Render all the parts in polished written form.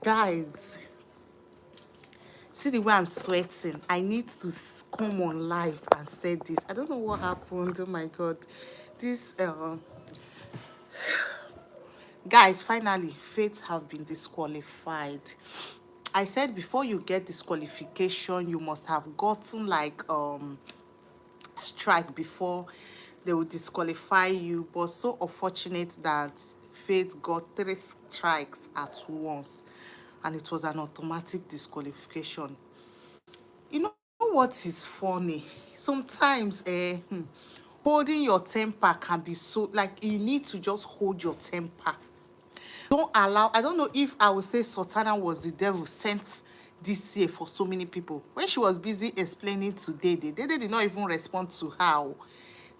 Guys, see the way I'm sweating. I need to come on live and say this. I don't know what happened. Oh my God. This, guys, finally, Faith have been disqualified. I said before you get disqualification, you must have gotten like strike before they will disqualify you. But so unfortunate that Faith got 3 strikes at once, and it was an automatic disqualification. You know what is funny? Sometimes holding your temper can be so, like, you need to just hold your temper. Don't allow, I don't know if I would say Sultana was the devil sent this year for so many people. When she was busy explaining to Dede, Dede did not even respond to her.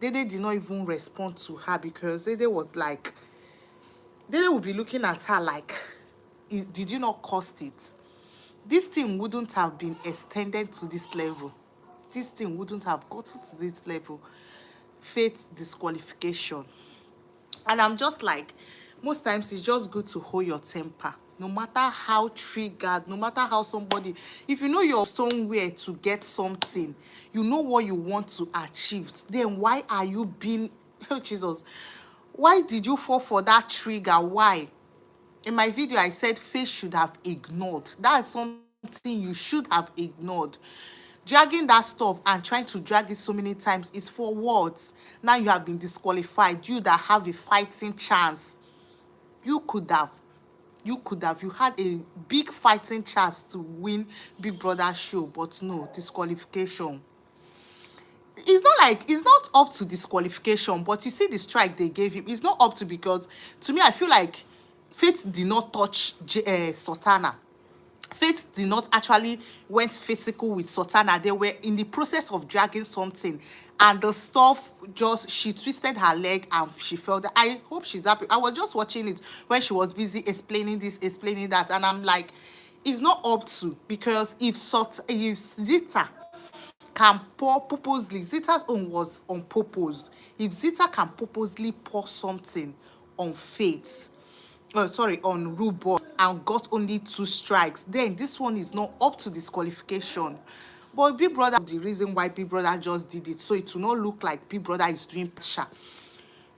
Dede did not even respond to her because Dede was like, Dede would be looking at her like, did you not cost it? This thing wouldn't have been extended to this level. This thing wouldn't have gotten to this level. Faith disqualification. And I'm just like, most times it's just good to hold your temper. No matter how triggered, no matter how somebody, if you know you're somewhere to get something, you know what you want to achieve, then why are you being, oh Jesus, why did you fall for that trigger? Why? In my video, I said Faith should have ignored. That's something you should have ignored. Dragging that stuff and trying to drag it so many times is for what? Now you have been disqualified. You that have a fighting chance. You had a big fighting chance to win Big Brother show, but no, disqualification. It's not up to disqualification, but you see the strike they gave him, it's not up to, because to me, I feel like Faith did not touch Sultana. Faith did not actually went physical with Sultana. They were in the process of dragging something, and the stuff just, she twisted her leg and she fell down. I hope she's happy. I was just watching it when she was busy explaining this, explaining that, and I'm like, it's not up to, because if Zita can pour purposely, Zita's own was on purpose. If Zita can purposely pour something on Faith, on Rubon, and got only 2 strikes, then this one is not up to disqualification. But Big Brother, the reason why Big Brother just did it, so it will not look like Big Brother is doing pressure,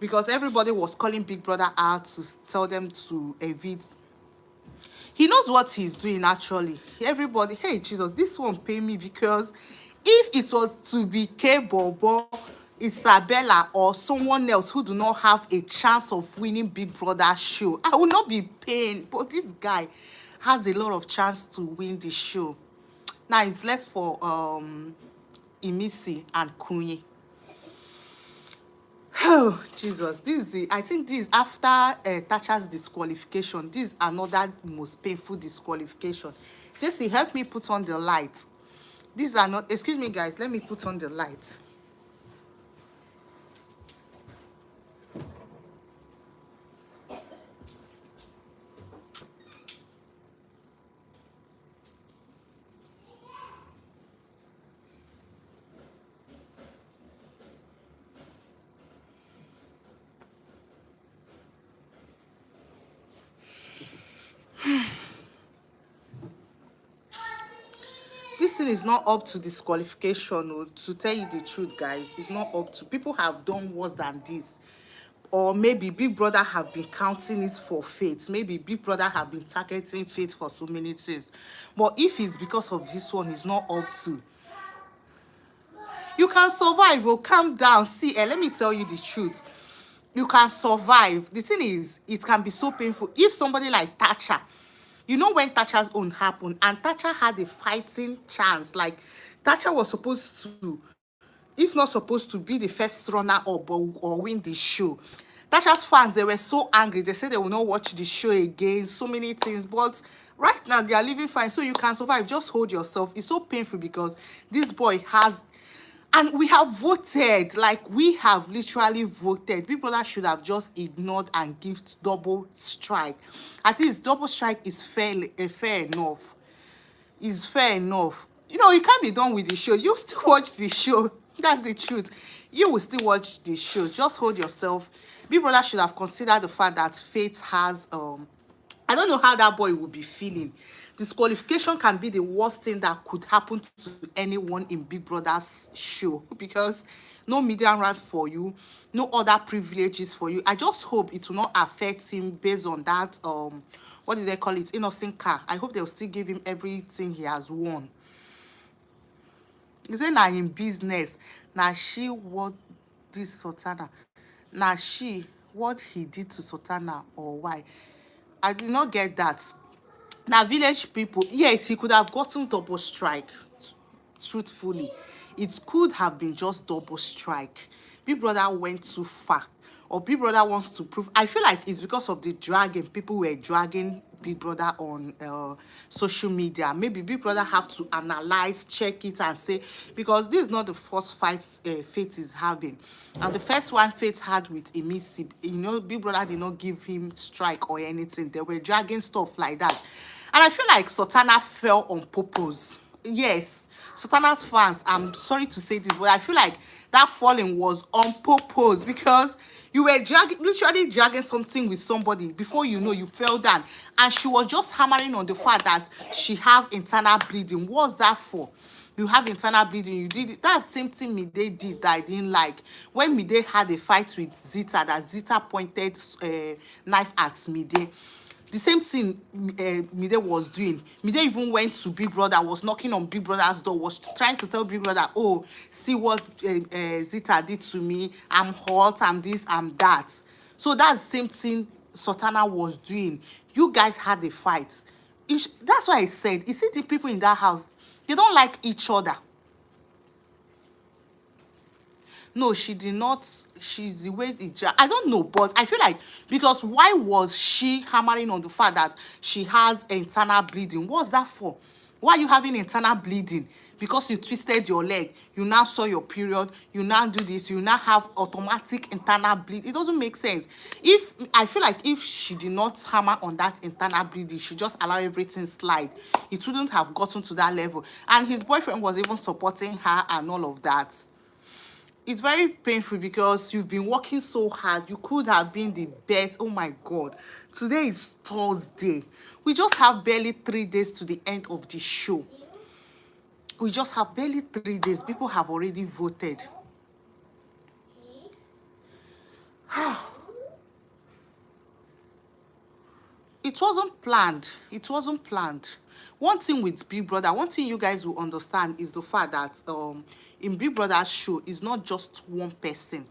because everybody was calling Big Brother out to tell them to evade. He knows what he's doing actually. Everybody, hey Jesus, this one pay me, because if it was to be K Bobo, Isabella, or someone else who do not have a chance of winning Big Brother show, I will not be paying. But this guy has a lot of chance to win the show. Now it's left for Imisi and Kunyi. Oh Jesus, I think this, after Thatcher's disqualification, this is another most painful disqualification. Jesse, help me put on the lights. These are not, excuse me guys, let me put on the lights. This thing is not up to disqualification, or to tell you the truth, guys. It's not up to. People have done worse than this. Or maybe Big Brother have been counting it for Faith. Maybe Big Brother have been targeting Faith for so many things. But if it's because of this one, it's not up to. You can survive. Oh, calm down. See, let me tell you the truth. You can survive. The thing is, it can be so painful. If somebody like Thatcher, you know, when Thatcher's own happened, and Thatcher had a fighting chance, like Thatcher was supposed to, if not supposed to, be the first runner up or win the show. Thatcher's fans, they were so angry. They said they will not watch the show again, so many things. But right now, they are living fine, so you can survive. Just hold yourself. It's so painful because this boy has, and we have voted, like we have literally voted. People that should have just ignored and give double strike. At least double strike is fair enough. Is fair enough. You know, you can't be done with the show. You still watch the show. That's the truth. You will still watch the show. Just hold yourself. Big Brother should have considered the fact that Faith has I don't know how that boy will be feeling. Disqualification can be the worst thing that could happen to anyone in Big Brother's show, because no media right for you, no other privileges for you. I just hope it will not affect him based on that what did they call it, innocent car. I hope they'll still give him everything he has won. Is it now in business? Now she what this Sultana? Now she what he did to Sultana, or why? I did not get that. Now village people, yes, he could have gotten double strike. Truthfully, it could have been just double strike. Big Brother went too far, or Big Brother wants to prove. I feel like it's because of the dragging. People were dragging Big Brother on social media. Maybe Big Brother have to analyze, check it, and say, because this is not the first fight Faith is having, and the first one Faith had with Emisi, you know, Big Brother did not give him strike or anything. They were dragging stuff like that, and I feel like Sultana fell on purpose. Yes, Sultana's fans, I'm sorry to say this, but I feel like that falling was on purpose, because you were dragging, literally dragging something with somebody, before you know you fell down, and she was just hammering on the fact that she have internal bleeding. What's that for? You have internal bleeding, you did it. That's the same thing Mide did that I didn't like. When Mide had a fight with Zita, that Zita pointed knife at Mide. The same thing Mide was doing. Mide even went to Big Brother, was knocking on Big Brother's door, was trying to tell Big Brother, oh, see what Zita did to me. I'm hot, I'm this, I'm that. So that's the same thing Sultana was doing. You guys had a fight. That's why I said, you see the people in that house, they don't like each other. No, she did not. She's the way I don't know, but I feel like, because why was she hammering on the fact that she has internal bleeding? What's that for? Why are you having internal bleeding? Because you twisted your leg, you now saw your period, you now do this, you now have automatic internal bleed. It doesn't make sense. If I feel like if she did not hammer on that internal bleeding, she just allow everything slide, it wouldn't have gotten to that level. And his boyfriend was even supporting her and all of that. It's very painful, because you've been working so hard. You could have been the best. Oh my God. Today is Thursday. We just have barely 3 days to the end of the show. We just have barely 3 days. People have already voted. It wasn't planned. It wasn't planned. One thing with Big Brother, one thing you guys will understand is the fact that in Big Brother's show, it's not just one person.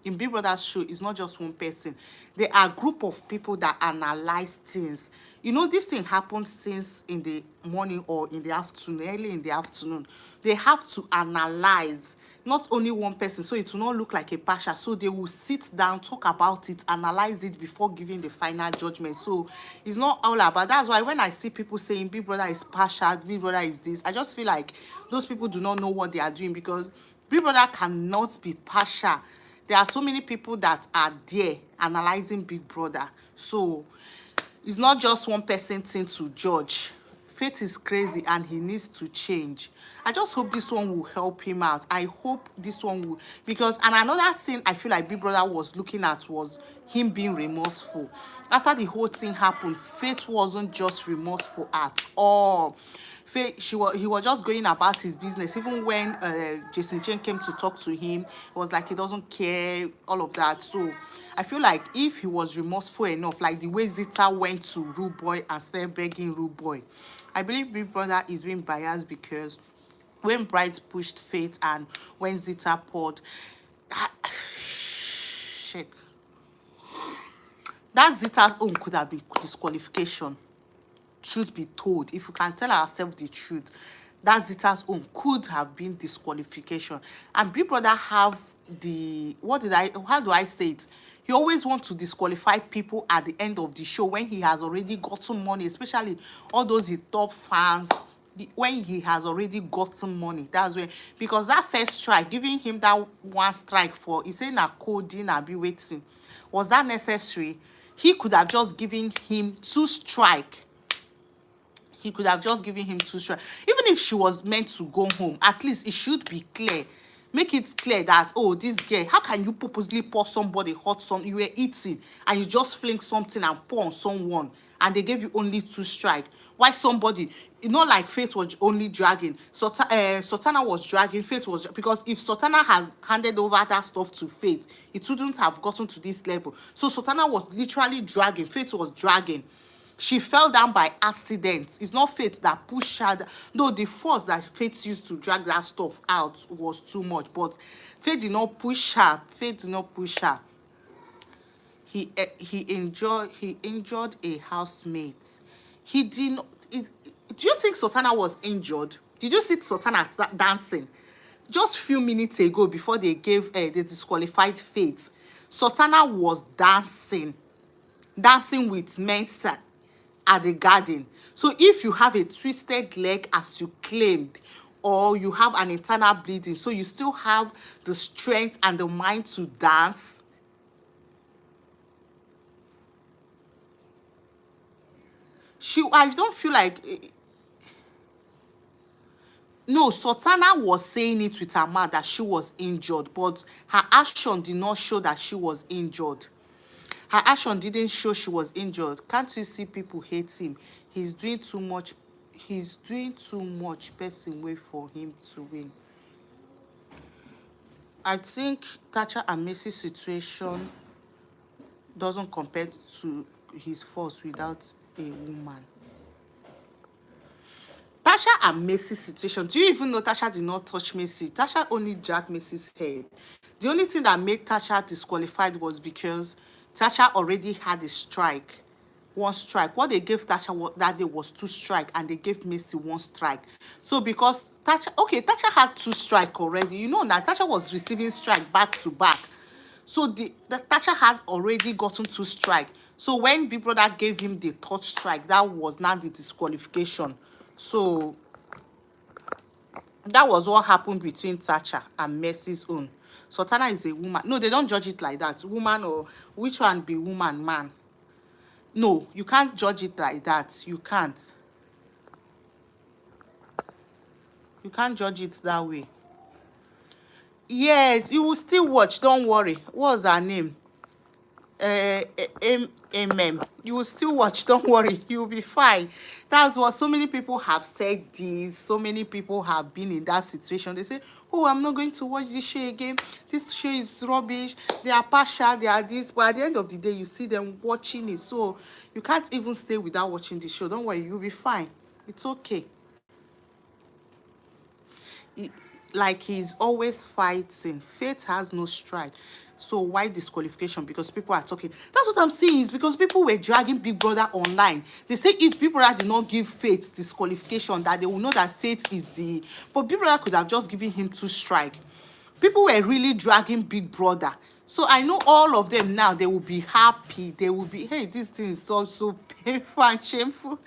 In Big Brother's show, it's not just one person. There are a group of people that analyze things. You know, this thing happens since in the morning or in the afternoon, early in the afternoon. They have to analyze, not only one person, so it will not look like a partial. So they will sit down, talk about it, analyze it before giving the final judgment. So it's not all about. That's why when I see people saying Big Brother is partial, Big Brother is this, I just feel like those people do not know what they are doing, because Big Brother cannot be partial. There are so many people that are there analyzing Big Brother. So it's not just one person thing to judge. Faith is crazy and he needs to change. I just hope this one will help him out. I hope this one will, because, and another thing I feel like Big Brother was looking at was him being remorseful. After the whole thing happened, Faith wasn't just remorseful at all. Faith, he was just going about his business. Even when Jason Jane came to talk to him, it was like he doesn't care, all of that. So I feel like if he was remorseful enough, like the way Zita went to Rude Boy and started begging Rude Boy, I believe Big Brother is being biased, because when Bright pushed Faith and when Zita poured, shit, that Zita's own could have been disqualification. Truth be told, if we can tell ourselves the truth, that Zita's own could have been disqualification. And Big Brother have the, how do I say it? He always wants to disqualify people at the end of the show when he has already gotten money, especially all those his top fans. When he has already gotten money, that's when, because that first strike, giving him that one strike for, he saying a coding, I'll be waiting. Was that necessary? He could have just given him 2 strikes. He could have just given him 2 strikes. Even if she was meant to go home, at least it should be clear. make it clear that, oh, this girl, how can you purposely pour somebody hot something you were eating and you just fling something and pour on someone and they gave you only 2 strike? Why somebody, not like Faith was only dragging, Sultana was dragging, Faith was, because if Sultana has handed over that stuff to Faith, it wouldn't have gotten to this level. So Sultana was literally dragging, Faith was dragging. She fell down by accident. It's not Faith that pushed her. No, the force that Faith used to drag that stuff out was too much. But Faith did not push her. Faith did not push her. He injured a housemate. He didn't. Do you think Sultana was injured? Did you see Sultana dancing? Just few minutes ago, before they gave the disqualified Faith, Sultana was dancing with Mensa at the garden. So if you have a twisted leg, as you claimed, or you have an internal bleeding, so you still have the strength and the mind to dance, I don't feel like, no, Sultana was saying it with her mouth that she was injured, but her action did not show that she was injured. Her action didn't show she was injured. Can't you see people hate him? He's doing too much. He's doing too much. Person wait for him to win. I think Thatcher and Macy's situation doesn't compare to his force without a woman. Tasha and Macy's situation. Do you even know Tasha did not touch Macy? Tasha only jacked Macy's head. The only thing that made Tasha disqualified was because Tasha already had a strike. 1 strike. What they gave Tasha that day was 2 strike, and they gave Macy 1 strike. So because Tasha had 2 strike already. You know now Tasha was receiving strike back to back. So the Tasha had already gotten 2 strike. So when Big Brother gave him the 3rd strike, that was now the disqualification. So that was what happened between Thatcher and Mercy's own. Sultana is a woman. No, they don't judge it like that. Woman, or which one be woman, man? No, you can't judge it like that. You can't. You can't judge it that way. Yes, you will still watch. Don't worry. What's her name? You will still watch. Don't worry, you'll be fine. That's what so many people have said. This, so many people have been in that situation. They say, oh, I'm not going to watch this show again, this show is rubbish, they are partial, they are this. But at the end of the day, you see them watching it, so you can't even stay without watching the show. Don't worry, you'll be fine. It's okay. Like he's always fighting. Faith has no strike. So why disqualification? Because people are talking. That's what I'm saying, is because people were dragging Big Brother online. They say if Big Brother did not give Faith disqualification, that they will know that Faith is the... But Big Brother could have just given him 2 strike. People were really dragging Big Brother. So I know all of them now, they will be happy. They will be, hey, this thing is so painful and shameful.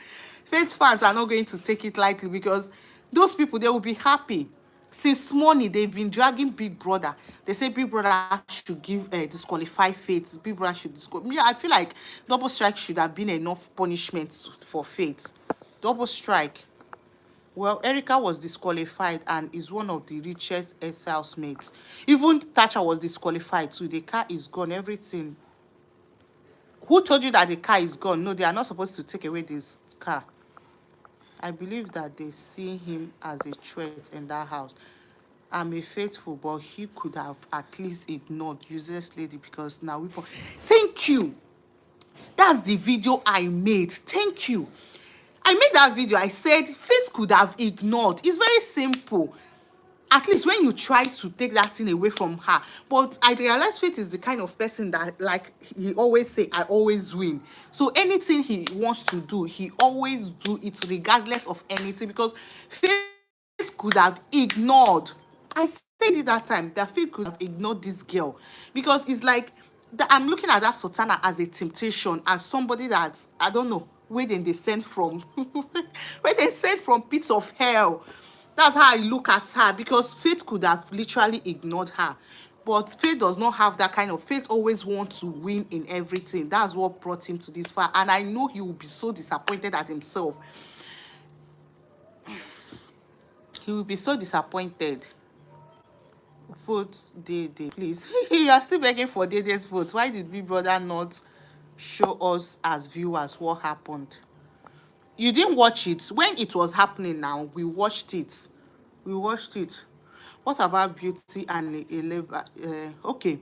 Faith fans are not going to take it lightly, because those people, they will be happy. Since morning, they've been dragging Big Brother. They say Big Brother should give disqualify Faith. Big Brother should disqualify. Yeah, I feel like double strike should have been enough punishment for Faith. Double strike. Well, Erica was disqualified and is one of the richest ex-housemates. Even Thatcher was disqualified too. The car is gone, everything. Who told you that the car is gone? No, they are not supposed to take away this car. I believe that they see him as a threat in that house. I'm a faithful, but he could have at least ignored useless lady, because now we... Thank you. That's the video I made. Thank you. I made that video. I said Faith could have ignored. It's very simple. At least when you try to take that thing away from her. But I realized Faith is the kind of person that, like he always say, I always win. So anything he wants to do, he always do it regardless of anything, because Faith could have ignored. I said it that time, that Faith could have ignored this girl, because it's like I'm looking at that Sultana as a temptation, as somebody that, I don't know, where then they sent from, where they sent from pits of hell. That's how I look at her, because Faith could have literally ignored her. But Faith does not have that kind of... Faith always wants to win in everything. That's what brought him to this far. And I know he will be so disappointed at himself. He will be so disappointed. Vote Day, please. You are still begging for Day's vote. Why did Big Brother not show us as viewers what happened? You didn't watch it when it was happening. Now we watched it. We watched it. What about Beauty and Eleva? Okay,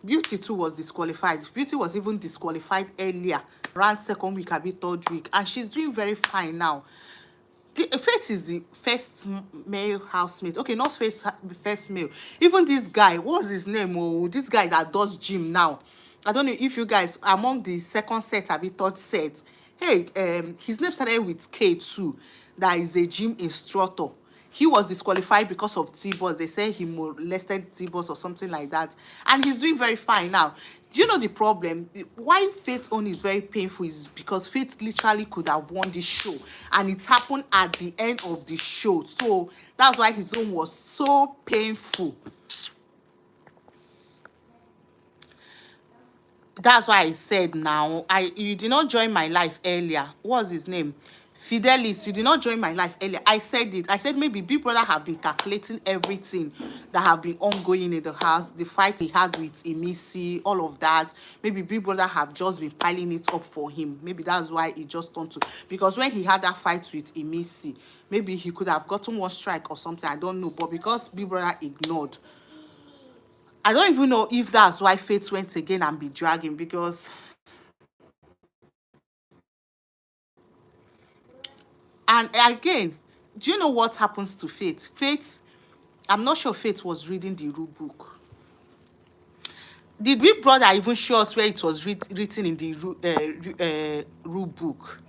Beauty too was disqualified. Beauty was even disqualified earlier, around second week, abi third week, and she's doing very fine now. Faith is the first male housemate. Okay, not first male. Even this guy, what's his name? Oh, this guy that does gym now. I don't know if you guys among the second set, abi third set. Hey, his name started with K too. That is a gym instructor. He was disqualified because of T-Boss. They say he molested T-Boss or something like that. And he's doing very fine now. Do you know the problem? Why Faith own is very painful is because Faith literally could have won this show. And it happened at the end of the show. So that's why his own was so painful. That's why I said now, you did not join my live earlier. What's his name? Fidelis, you did not join my life earlier. I said it. I said maybe Big Brother have been calculating everything that have been ongoing in the house, the fight he had with Emisi, all of that. Maybe Big Brother have just been piling it up for him. Maybe that's why he just turned to. Because when he had that fight with Emisi, maybe he could have gotten one strike or something. I don't know. But because Big Brother ignored, I don't even know if that's why Faith went again and be dragging, because and again, do you know what happens to Faith? Faith, I'm not sure Faith was reading the rule book. Did Big Brother even show us where it was written in the rule book?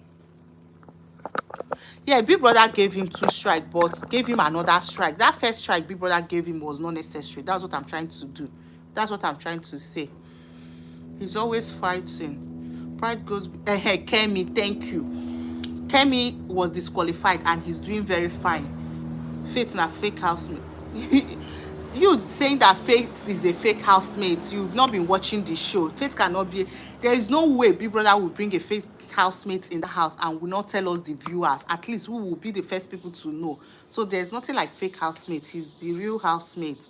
Yeah, Big Brother gave him 2 strikes, but gave him another strike. That first strike Big Brother gave him was not necessary. That's what I'm trying to do. That's what I'm trying to say. He's always fighting. Pride goes. Kemi, thank you. Kemi was disqualified and he's doing very fine. Faith na fake housemate. You saying that Faith is a fake housemate, you've not been watching the show. Faith cannot be. There is no way Big Brother will bring a fake housemate in the house and will not tell us, the viewers. At least we will be the first people to know. So there's nothing like fake housemate. He's the real housemate.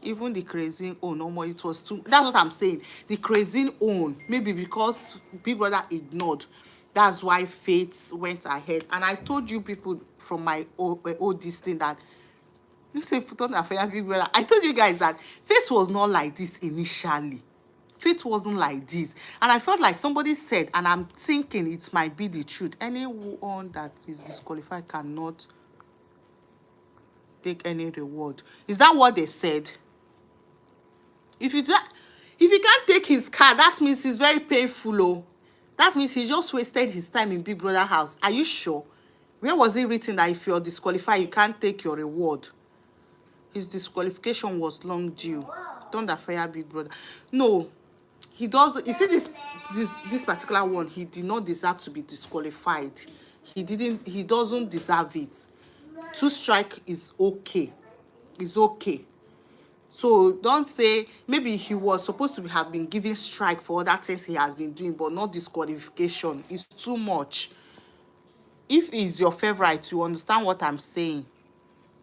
Even the crazy own, no more. It was too. That's what I'm saying. The crazy own, maybe because Big Brother ignored. That's why Faith went ahead. And I told you people from my old this thing that you say Big Brother. I told you guys that Faith was not like this initially. Faith wasn't like this. And I felt like somebody said, and I'm thinking it might be the truth, anyone that is disqualified cannot take any reward. Is that what they said? If you can't take his car, that means it's very painful. Oh. That means he just wasted his time in Big Brother house. Are you sure? Where was it written that if you're disqualified, you can't take your reward? His disqualification was long due. Thunder fire Big Brother. No, he does. You see this particular one, he did not deserve to be disqualified. He doesn't deserve it. 2 strike is okay. It's okay. So don't say maybe he was supposed to have been given strike for other things he has been doing, but not disqualification. It's too much. If he's your favorite, you understand what I'm saying.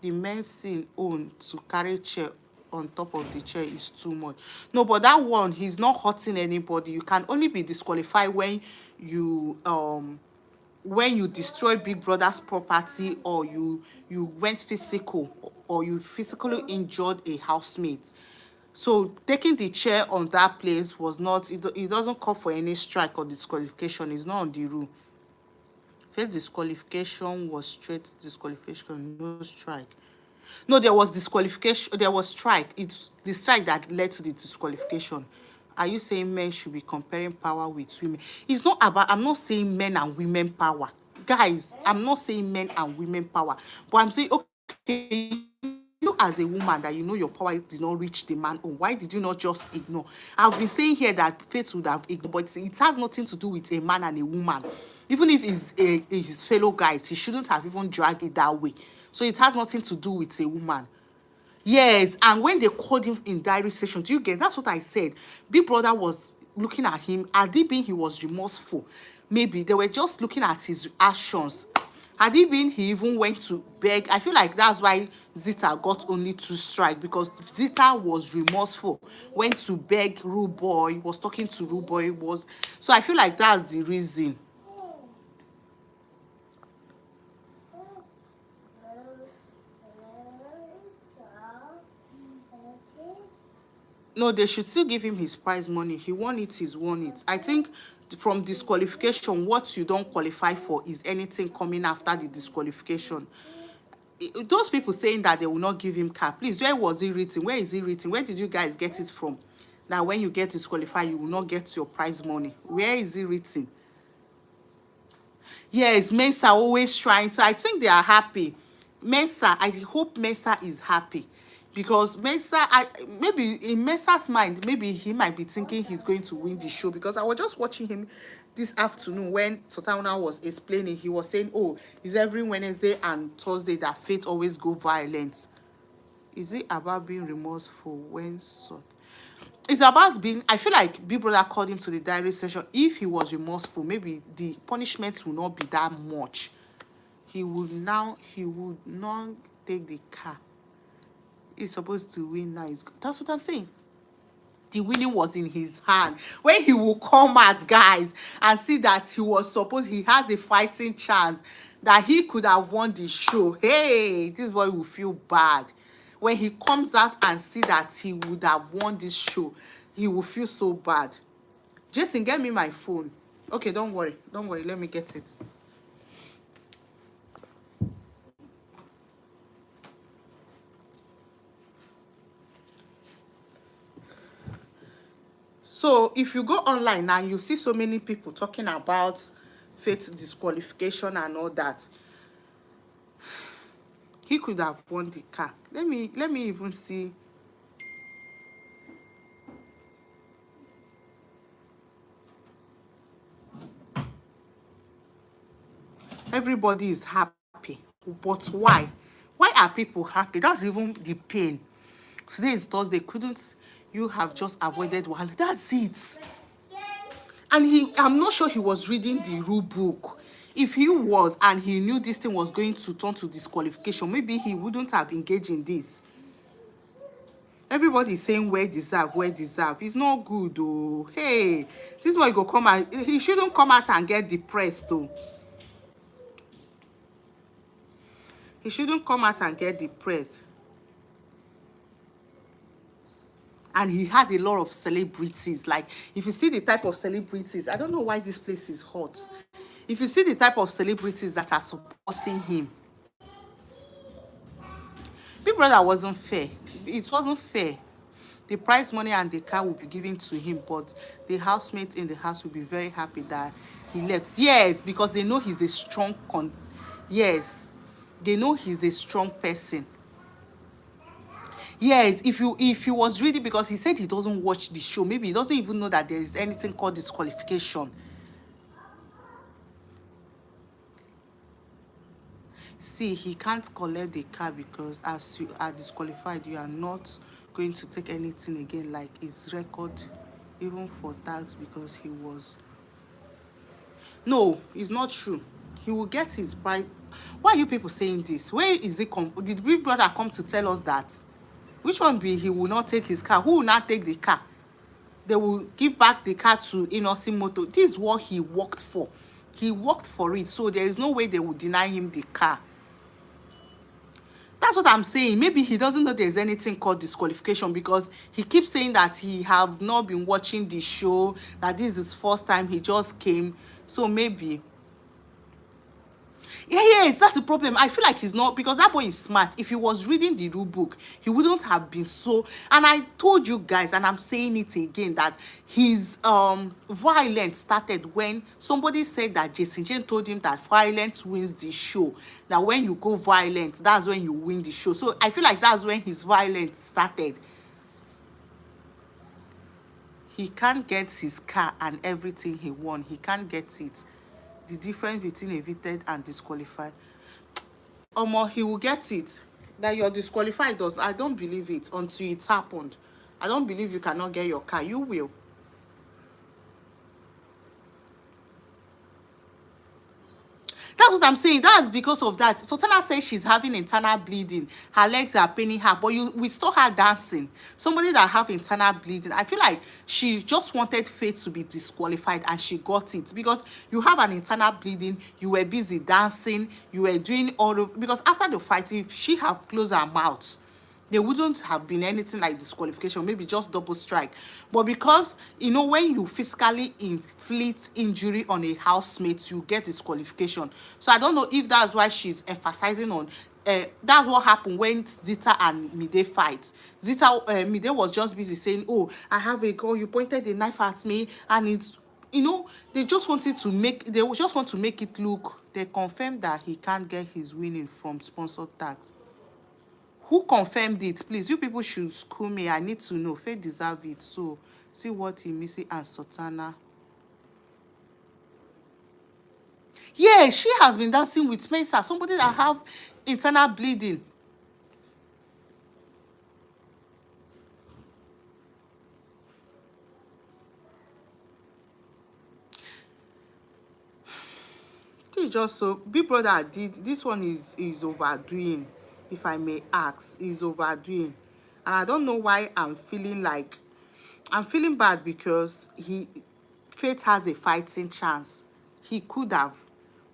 The men scene own to carry chair on top of the chair is too much. No, but that one, he's not hurting anybody. You can only be disqualified when you destroy Big Brother's property, or you went physical, or you physically injured a housemate. So taking the chair on that place was not, it doesn't call for any strike or disqualification. It's not on the rule. Faith disqualification was straight disqualification, no strike. No, there was disqualification, there was strike. It's the strike that led to the disqualification. Are you saying men should be comparing power with women? It's not about, I'm not saying men and women power. Guys, I'm not saying men and women power. But I'm saying, okay, you as a woman that you know your power did not reach the man, why did you not just ignore? I've been saying here that Faith would have ignored, but it has nothing to do with a man and a woman. Even if it's his fellow guys, he shouldn't have even dragged it that way. So it has nothing to do with a woman. Yes, and when they called him in diary session, do you get? That's what I said. Big Brother was looking at him, and they being he was remorseful. Maybe they were just looking at his actions. Had it been he even went to beg, I feel like that's why Zita got only 2 strikes, because Zita was remorseful, went to beg Rude Boy, was talking to Rude Boy, was, so I feel like that's the reason. No, they should still give him his prize money. He won it, he's won it. I think from disqualification, what you don't qualify for is anything coming after the disqualification. Those people saying that they will not give him car, please, where was it written? Where is it written? Where did you guys get it from? That when you get disqualified, you will not get your prize money. Where is it written? Yes, Mensa always trying to. I think they are happy. Mensa, I hope Mensa is happy, because Mensa, maybe in Mensa's mind, maybe he might be thinking he's going to win the show, because I was just watching him this afternoon when Sotauna was explaining. He was saying, oh, it's every Wednesday and Thursday that Faith always go violent. Is it about being remorseful when so? It's about being, I feel like Big Brother called him to the diary session. If he was remorseful, maybe the punishment will not be that much. He would not take the car. He's supposed to win now. That's what I'm saying. The winning was in his hand. When he will come out, guys, and see that he has a fighting chance, that he could have won the show. Hey, this boy will feel bad. When he comes out and see that he would have won this show, he will feel so bad. Jason, get me my phone. Okay, don't worry. Don't worry. Let me get it. So if you go online and you see so many people talking about Faith disqualification and all that, he could have won the car. Let me even see. Everybody is happy, but why? Why are people happy? That's even the pain. Today is Thursday. Couldn't you have just avoided one? That's it. And I'm not sure he was reading the rule book. If he was and he knew this thing was going to turn to disqualification, maybe he wouldn't have engaged in this. Everybody is saying well deserved, well deserved. It's not good though. Hey, this boy go come out. He shouldn't come out and get depressed though. He shouldn't come out and get depressed. And he had a lot of celebrities. Like, if you see the type of celebrities, I don't know why this place is hot. If you see the type of celebrities that are supporting him, Big Brother wasn't fair. It wasn't fair. The prize money and the car will be given to him, but the housemates in the house will be very happy that he left. Yes, because they know he's a strong yes, they know he's a strong person. Yes, if he was ready, because he said he doesn't watch the show, maybe he doesn't even know that there is anything called disqualification. See, he can't collect the car because as you are disqualified, you are not going to take anything again, like his record, even for tax, because he was. No, it's not true. He will get his prize. Why are you people saying this? Where is it? Did Big Brother come to tell us that? Which one be he will not take his car? Who will not take the car? They will give back the car to Inosimoto. This is what he worked for. He worked for it, so there is no way they will deny him the car. That's what I'm saying. Maybe he doesn't know there's anything called disqualification, because he keeps saying that he have not been watching the show, that this is his first time, he just came. So maybe. Yes, that's the problem. I feel like he's not, because that boy is smart. If he was reading the rule book, he wouldn't have been so. And I told you guys, and I'm saying it again, that his violence started when somebody said that Jason Jane told him that violence wins the show. That when you go violent, that's when you win the show. So I feel like that's when his violence started. He can't get his car and everything he won. He can't get it. The difference between evicted and disqualified. He will get it. That you're disqualified does. I don't believe it until it's happened. I don't believe you cannot get your car. You will. That's what what I'm saying. That's because of that. Sultana says she's having internal bleeding. Her legs are paining her, but we saw her dancing. Somebody that have internal bleeding. I feel like she just wanted Faith to be disqualified, and she got it because you have an internal bleeding. You were busy dancing. You were doing all of, because after the fight, if she have closed her mouth, there wouldn't have been anything like disqualification, maybe just double strike. But because, you know, when you physically inflict injury on a housemate, you get disqualification. So I don't know if that's why she's emphasizing on, that's what happened when Zita and Mide fight. Zita, Mide was just busy saying, oh, I have a girl, you pointed a knife at me, and it's, you know, they just wanted to make, they just want to make it look, they confirmed that he can't get his winning from sponsored tax. Who confirmed it? Please, you people should school me. I need to know. Faith deserve it. So, see what Imisi and Sultana. Yeah, she has been dancing with Spencer, somebody that have internal bleeding. This is just so. Big Brother did. This one is overdoing, if I may ask. Is overdoing. And I don't know why I'm feeling like, I'm feeling bad because Faith has a fighting chance. He could have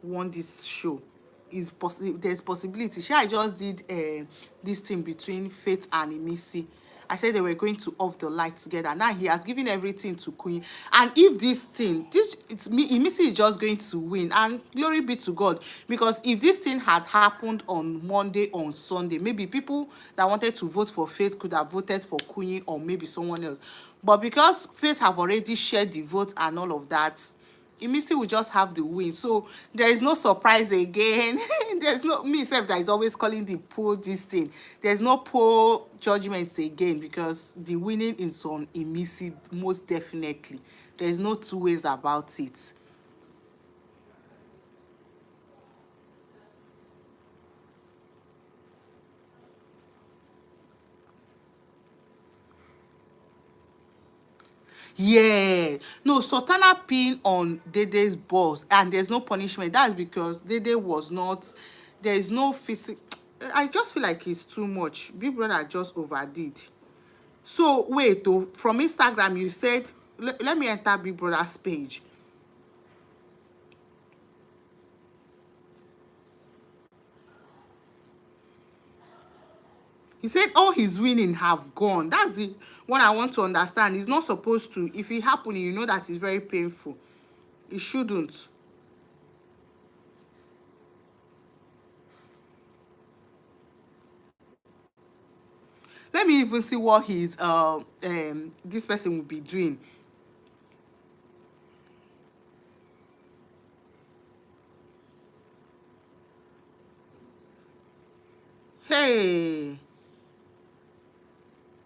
won this show. Is possible, there's possibility. I just did this thing between Faith and Imisi. I said they were going to off the light together. Now he has given everything to Queen. And if this thing, it's me, Imisi is just going to win. And glory be to God. Because if this thing had happened on Monday, on Sunday, maybe people that wanted to vote for Faith could have voted for Queen or maybe someone else. But because Faith have already shared the vote and all of that, Imisi will just have the win. So there is no surprise again. There's no, me self that is always calling the poll this thing. There's no poll judgments again because the winning is on Imisi most definitely. There is no two ways about it. Yeah. No, Sultana pin on Dede's boss and there's no punishment. That's because Dede was not, there is no physical. I just feel like it's too much. Big Brother just overdid. So wait, oh, from Instagram you said, let me enter Big Brother's page. He said all his winning have gone. That's the one I want to understand. He's not supposed to. If it happened, you know that it's very painful. It shouldn't. Let me even see what his this person will be doing. Hey,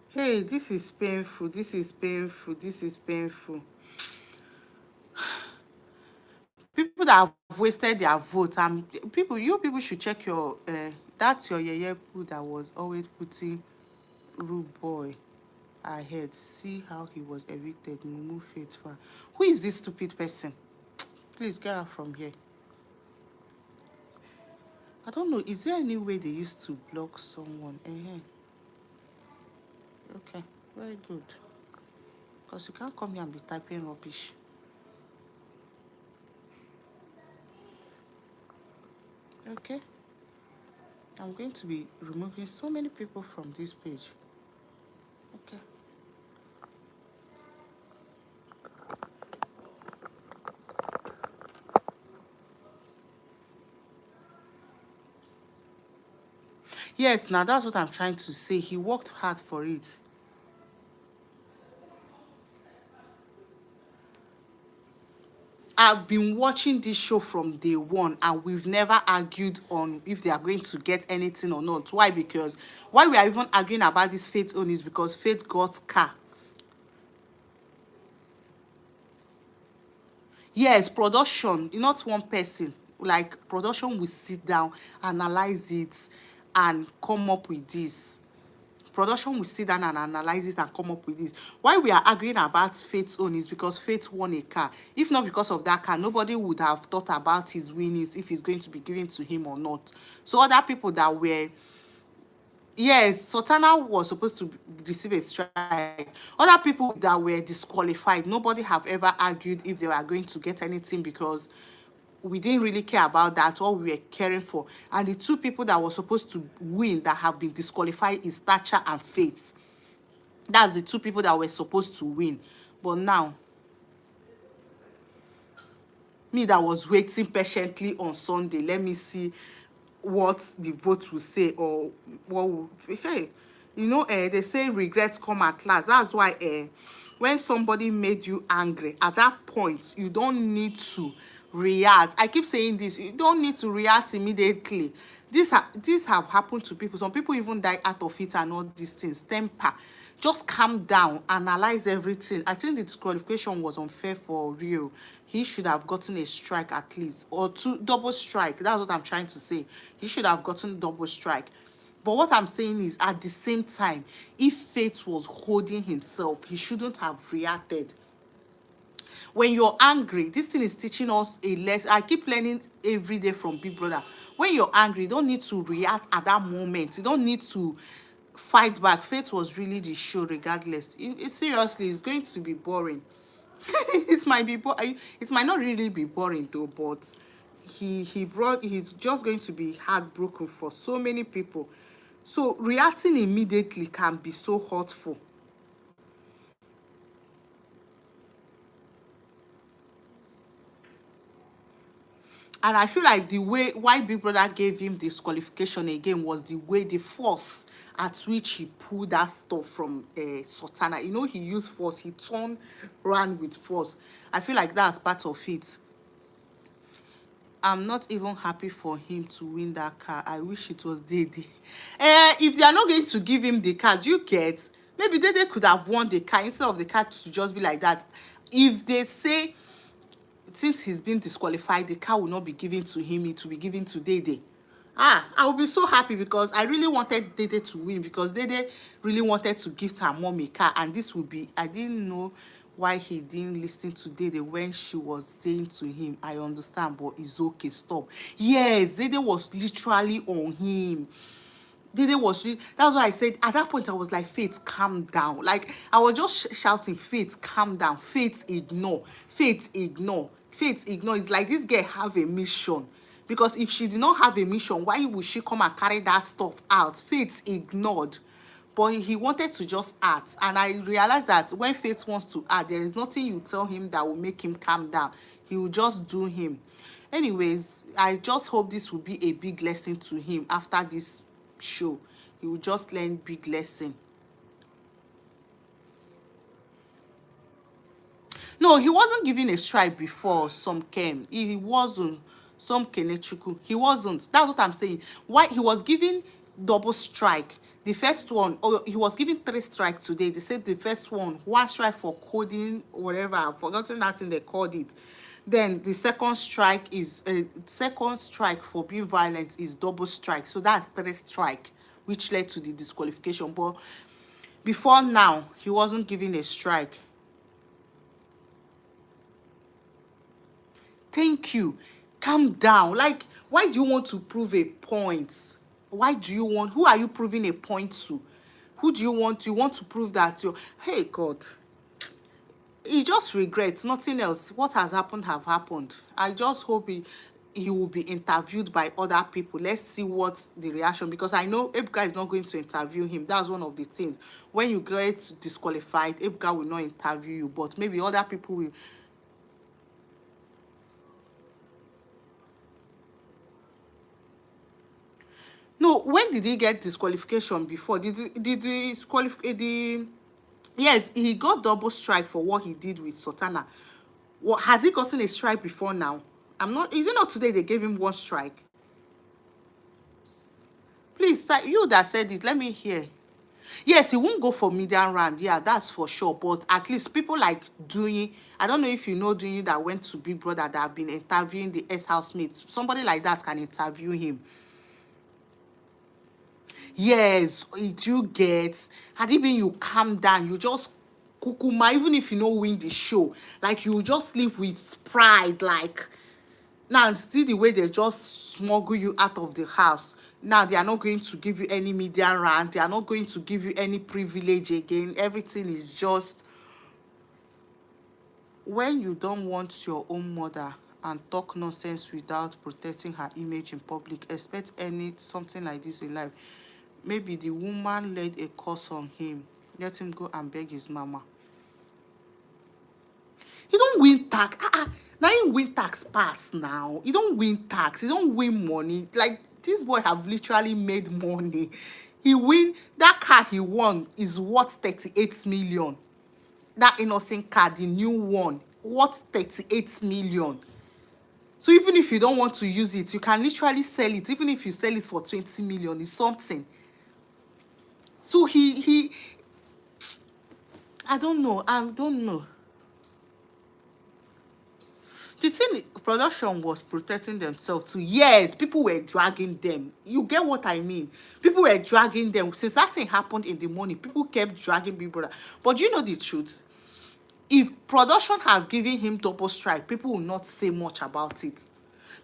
hey, this is painful. This is painful. This is painful. People that have wasted their vote, people, you people should check your that's your yeye poo that was always putting rude boy ahead. See how he was evicted. Mumu Faithful. Who is this stupid person? Please get out from here. I don't know. Is there any way they used to block someone? Okay, very good. Because you can't come here and be typing rubbish. Okay. I'm going to be removing so many people from this page. Okay. Yes, now that's what I'm trying to say. He worked hard for it. I've been watching this show from day one and we've never argued on if they are going to get anything or not. Why? Because why we are even arguing about this Faith own is because Faith got car. Yes, production, not one person. Like production will sit down, analyze it, and come up with this. Production will sit down and analyze it and come up with this. Why we are arguing about Faith's own is because Faith won a car. If not because of that car, nobody would have thought about his winnings, if it's going to be given to him or not. So other people that were, yes, Sultana was supposed to receive a strike. Other people that were disqualified, nobody have ever argued if they were going to get anything, because we didn't really care about that. All we were caring for, and the two people that were supposed to win that have been disqualified is Thatcher and Faith. That's the two people that were supposed to win. But now, me that was waiting patiently on Sunday, let me see what the vote will say, or what will, hey, you know, they say regrets come at last. That's why when somebody made you angry, at that point you don't need to react. I keep saying this, you don't need to react immediately. This have happened to people. Some people even die out of it and all these things. Temper. Just calm down, analyze everything. I think the disqualification was unfair for Rio. He should have gotten a strike at least, or two, double strike. That's what I'm trying to say. He should have gotten double strike. But what I'm saying is, at the same time, if Faith was holding himself, he shouldn't have reacted. When you're angry, this thing is teaching us a lesson. I keep learning every day from Big Brother. When you're angry, you don't need to react at that moment. You don't need to fight back. Faith was really the show regardless. Seriously, it's going to be boring. It might be it might not really be boring though, but he's just going to be heartbroken for so many people. So reacting immediately can be so hurtful. And I feel like the way why Big Brother gave him disqualification again was the way, the force at which he pulled that stuff from Sultana. You know, he used force. He turned ran with force. I feel like that's part of it. I'm not even happy for him to win that car. I wish it was Dede. If they are not going to give him the car, do you get? Maybe Dede could have won the car instead of the car to just be like that. If they say, since he's been disqualified, the car will not be given to him, it will be given to Dede. I will be so happy, because I really wanted Dede to win, because Dede really wanted to gift her mom a car, and this would be, I didn't know why he didn't listen to Dede when she was saying to him, I understand, but it's okay, stop. Yes, Dede was literally on him. Dede was really, that's why I said at that point I was like, Faith, calm down. Like I was just shouting, Faith, calm down. Faith, ignore. Faith, ignore. Faith, ignore. It's like this girl have a mission. Because if she did not have a mission, why would she come and carry that stuff out? Faith ignored. But he wanted to just act. And I realized that when Faith wants to act, there is nothing you tell him that will make him calm down. He will just do him. Anyways, I just hope this will be a big lesson to him after this show. He will just learn big lesson. No, he wasn't given a strike before some came. He wasn't. Some Kenechukwu. He wasn't. That's what I'm saying. Why he was given double strike. The first one, oh, he was given 3 strikes today. They said the first one strike for coding, whatever. I've forgotten that thing they called it. Then the second strike is second strike for being violent is double strike. So that's 3 strike, which led to the disqualification. But before now, he wasn't given a strike. Thank you. Calm down. Like, why do you want to prove a point? Why do you want, who are you proving a point to? Who do you want? You want to prove that you're, hey God. He just regrets, nothing else. What has happened have happened. I just hope he will be interviewed by other people. Let's see what the reaction, because I know Ebuka is not going to interview him. That's one of the things. When you get disqualified, Ebuka will not interview you, but maybe other people will. No, when did he get disqualification before? Yes, he got double strike for what he did with Sultana. What, has he gotten a strike before now? I'm not, is it not today they gave him 1 strike? Please, you that said it, let me hear. Yes, he won't go for medium round. Yeah, that's for sure. But at least people like Dunyi, I don't know if you know Dunyi that went to Big Brother that have been interviewing the ex-housemates. Somebody like that can interview him. Yes, it you get. Had it been you calm down, you just kukuma, even if you no win the show, like you just live with pride, like now see the way they just smuggle you out of the house. Now they are not going to give you any media rant, they are not going to give you any privilege again. Everything is just when you don't want your own mother and talk nonsense without protecting her image in public, expect any something like this in life. Maybe the woman laid a curse on him. Let him go and beg his mama. He don't win tax. Now he win tax pass now. He don't win tax. He don't win money. Like this boy have literally made money. He win that car he won is worth 38 million. That innocent car, the new one, worth 38 million. So even if you don't want to use it, you can literally sell it. Even if you sell it for 20 million, it's something. So he I don't know. I don't know. The thing production was protecting themselves too. Yes, people were dragging them. You get what I mean? People were dragging them. Since that thing happened in the morning, people kept dragging Big Brother. But you know the truth? If production have given him double strike, people will not say much about it.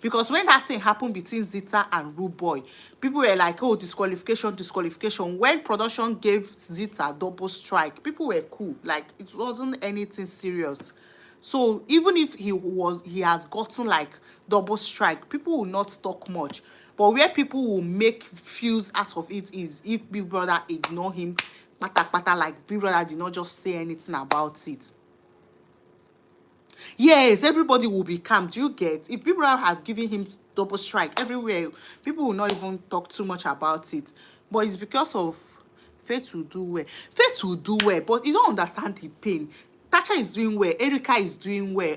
Because when that thing happened between Zita and Rude Boy, people were like, oh, disqualification, disqualification. When production gave Zita double strike, people were cool. Like, it wasn't anything serious. So even if he has gotten like double strike, people will not talk much. But where people will make fuse out of it is if Big Brother ignore him, pata pata, like Big Brother did not just say anything about it. Yes, everybody will be calm. Do you get? If people have given him double strike everywhere, people will not even talk too much about it. But it's because of Faith will do well. Faith will do well, but you don't understand the pain. Tasha is doing well. Erica is doing well.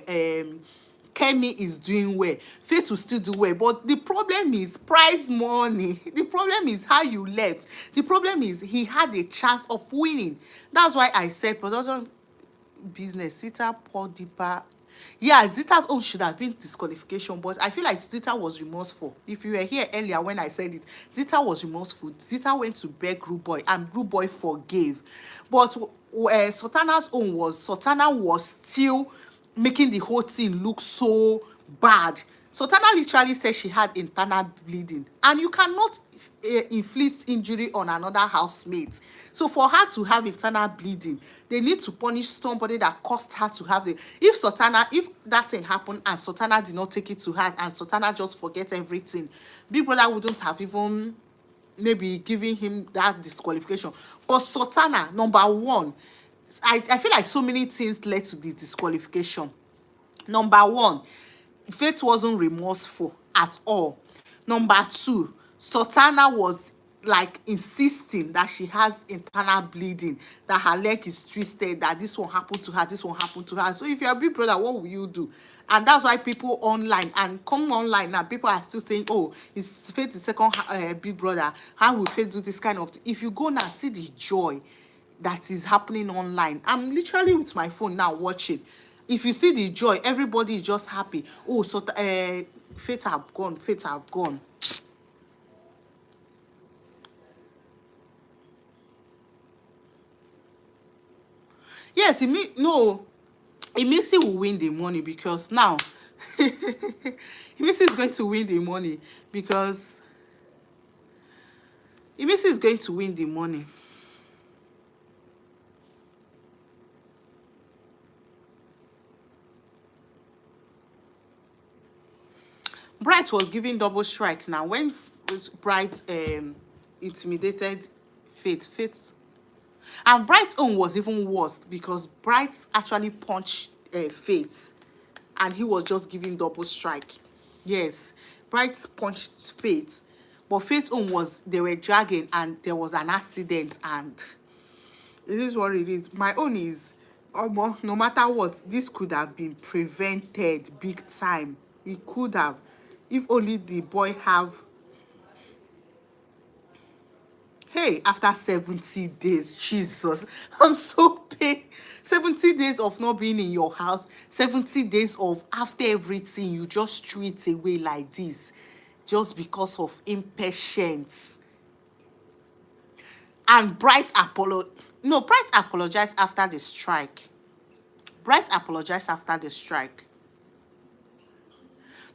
Kemi is doing well. Faith will still do well. But the problem is prize money. The problem is how you left. The problem is he had a chance of winning. That's why I said production business, Zita pour deeper. Yeah, Zita's own should have been disqualification, but I feel like Zita was remorseful. If you were here earlier when I said it, Zita was remorseful. Zita went to beg Rude Boy, and Rude Boy forgave. But Sultana's own was, Sultana was still making the whole thing look so bad. Sultana literally said she had internal bleeding, and you cannot inflict injury on another housemate. So for her to have internal bleeding, they need to punish somebody that caused her to have it. If that thing happened and Sultana did not take it to heart and Sultana just forget everything, Big Brother wouldn't have even maybe giving him that disqualification. But Sultana, number one, I feel like so many things led to the disqualification. Number one, Faith wasn't remorseful at all. Number two, Sultana was like insisting that she has internal bleeding, that her leg is twisted, that this one happened to her, this one happened to her. So if you're a Big Brother, what will you do? And that's why people online, and come online now, people are still saying, oh, it's Faith the second Big Brother. How will Faith do this kind of thing? If you go now, see the joy that is happening online. I'm literally with my phone now watching. If you see the joy, everybody is just happy. Oh, so Faith have gone, Faith have gone. Yes, no, it means he will win the money because now it means he's going to win the money because it means he's going to win the money. Bright was giving double strike now. When Bright intimidated Faith, and Bright's own was even worse because Bright actually punched Faith, and he was just giving double strike. Yes, Bright punched Faith, but Faith's own was they were dragging and there was an accident, and it is what it is. My own is, no matter what, this could have been prevented big time. It could have, if only the boy have. Hey, after 70 days, Jesus, I'm so paid. 70 days of not being in your house, 70 days of after everything, you just threw it away like this, just because of impatience. And Bright apologized after the strike. Bright apologized after the strike.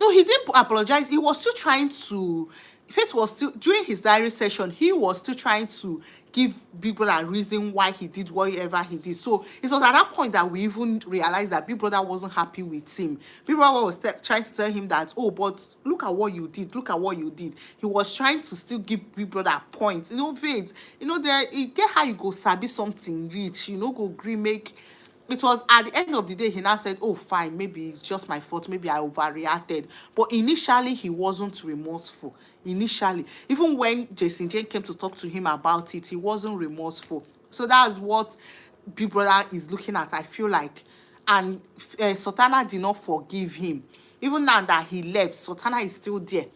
No, he didn't apologize. He was still trying to. Faith was still during his diary session. He was still trying to give Big Brother a reason why he did whatever he did. So it was at that point that we even realized that Big Brother wasn't happy with him. Big Brother was trying to tell him that, oh, but look at what you did. Look at what you did. He was trying to still give Big Brother a point. Faith. There it get how you go sabi something rich. Go gree make. It was at the end of the day he now said, oh fine, maybe it's just my fault, maybe I overreacted. But initially he wasn't remorseful. Initially, even when Jason Jane came to talk to him about it, he wasn't remorseful. So that's what Big Brother is looking at, I feel like. And Sultana did not forgive him. Even now that he left, Sultana is still there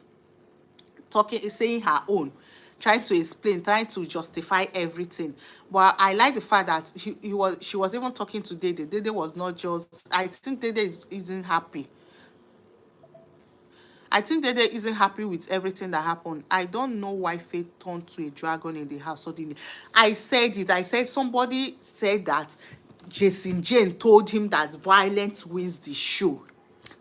talking, saying her own, trying to explain, trying to justify everything. But I like the fact that she was even talking to Dede. Dede was not just. I think Dede isn't happy. I think Dede isn't happy with everything that happened. I don't know why Faith turned to a dragon in the house suddenly. I said it. I said somebody said that Jason Jane told him that violence wins the show.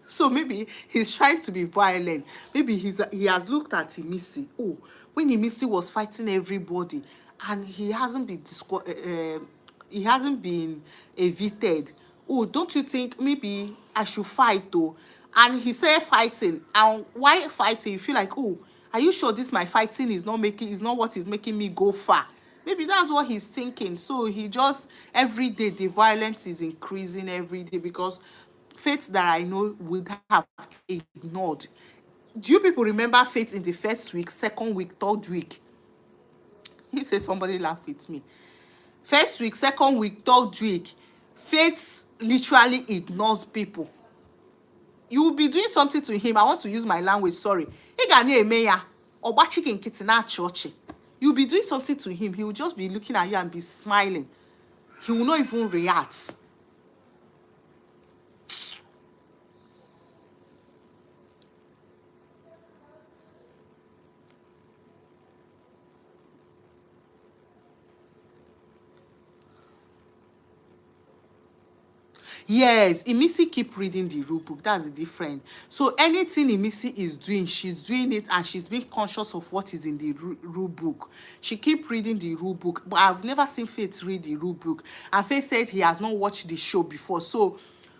So maybe he's trying to be violent. Maybe he has looked at Imisi. Oh, when Imisi was fighting everybody, and he hasn't been evicted. Oh, don't you think maybe I should fight though? And he said fighting. And why fighting? You feel like, oh, are you sure this my fighting is not what is making me go far? Maybe that's what he's thinking. So he just, every day the violence is increasing every day, because Faith that I know would have ignored. Do you people remember Faith in the first week, second week, third week? He said somebody laugh with me. First week, second week, third week, Faith literally ignores people. You will be doing something to him. I want to use my language, sorry. You'll be doing something to him. He will just be looking at you and be smiling. He will not even react. Yes, Imisi keep reading the rule book. That's the difference. So anything Imisi is doing, she's doing it, and she's being conscious of what is in the rule book. She keep reading the rule book, but I've never seen Faith read the rule book. And Faith said he has not watched the show before, so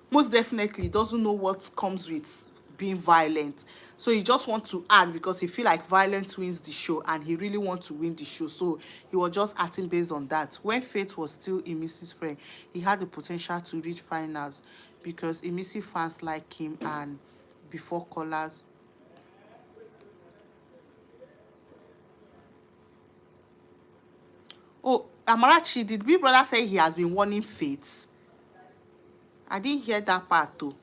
most definitely he doesn't know what comes with being violent. So he just wants to add because he feel like violence wins the show, and he really wants to win the show. So he was just acting based on that. When Faith was still Imisi's friend, he had the potential to reach finals because Imisi fans like him, and before callers. Oh, Amarachi, did Big Brother say he has been warning Faith? I didn't hear that part though.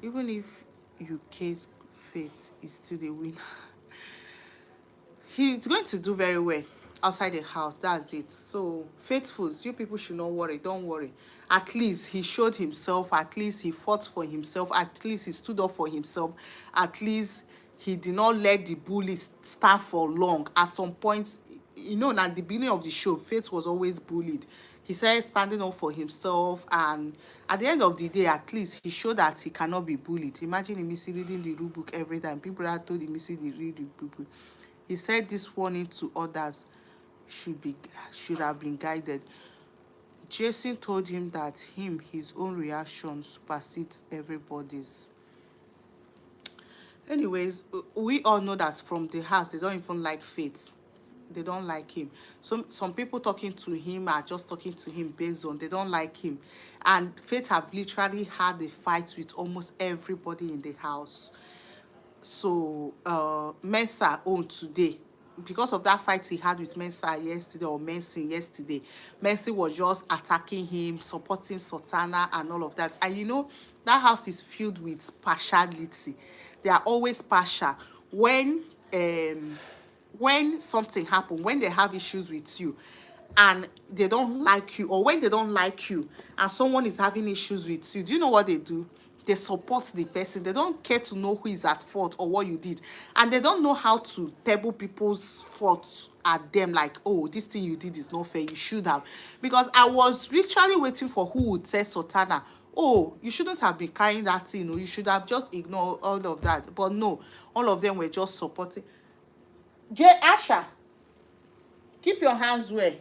Even if UK's Faith is still the winner, he's going to do very well outside the house. That's it. So faithfuls, you people should not worry. Don't worry. At least he showed himself. At least he fought for himself. At least he stood up for himself. At least he did not let the bullies stand for long. At some point, at the beginning of the show, Faith was always bullied. He started standing up for himself, and at the end of the day, at least he showed that he cannot be bullied. Imagine Imisi reading the rule book every time. People had told Imisi to read the book. He said this warning to others should have been guided. Jason told him that his own reaction supersedes everybody's. Anyways, we all know that from the house, they don't even like Faith. They don't like him. Some people talking to him are just talking to him based on they don't like him. And Faith have literally had a fight with almost everybody in the house. So Mensa owned today. Because of that fight he had with Mensa yesterday, or Mensa yesterday, Mensa was just attacking him, supporting Sultana and all of that. And that house is filled with partiality. They are always partial. When something happens, when they have issues with you and they don't like you, or when they don't like you and someone is having issues with you, do you know what they do? they support the person. They don't care to know who is at fault or what you did. And they don't know how to table people's faults at them, like, oh, this thing you did is not fair, you should have. Because I was literally waiting for who would say Sultana, oh, you shouldn't have been carrying that thing, or you should have just ignored all of that. But no, all of them were just supporting. Asha, keep your hands where.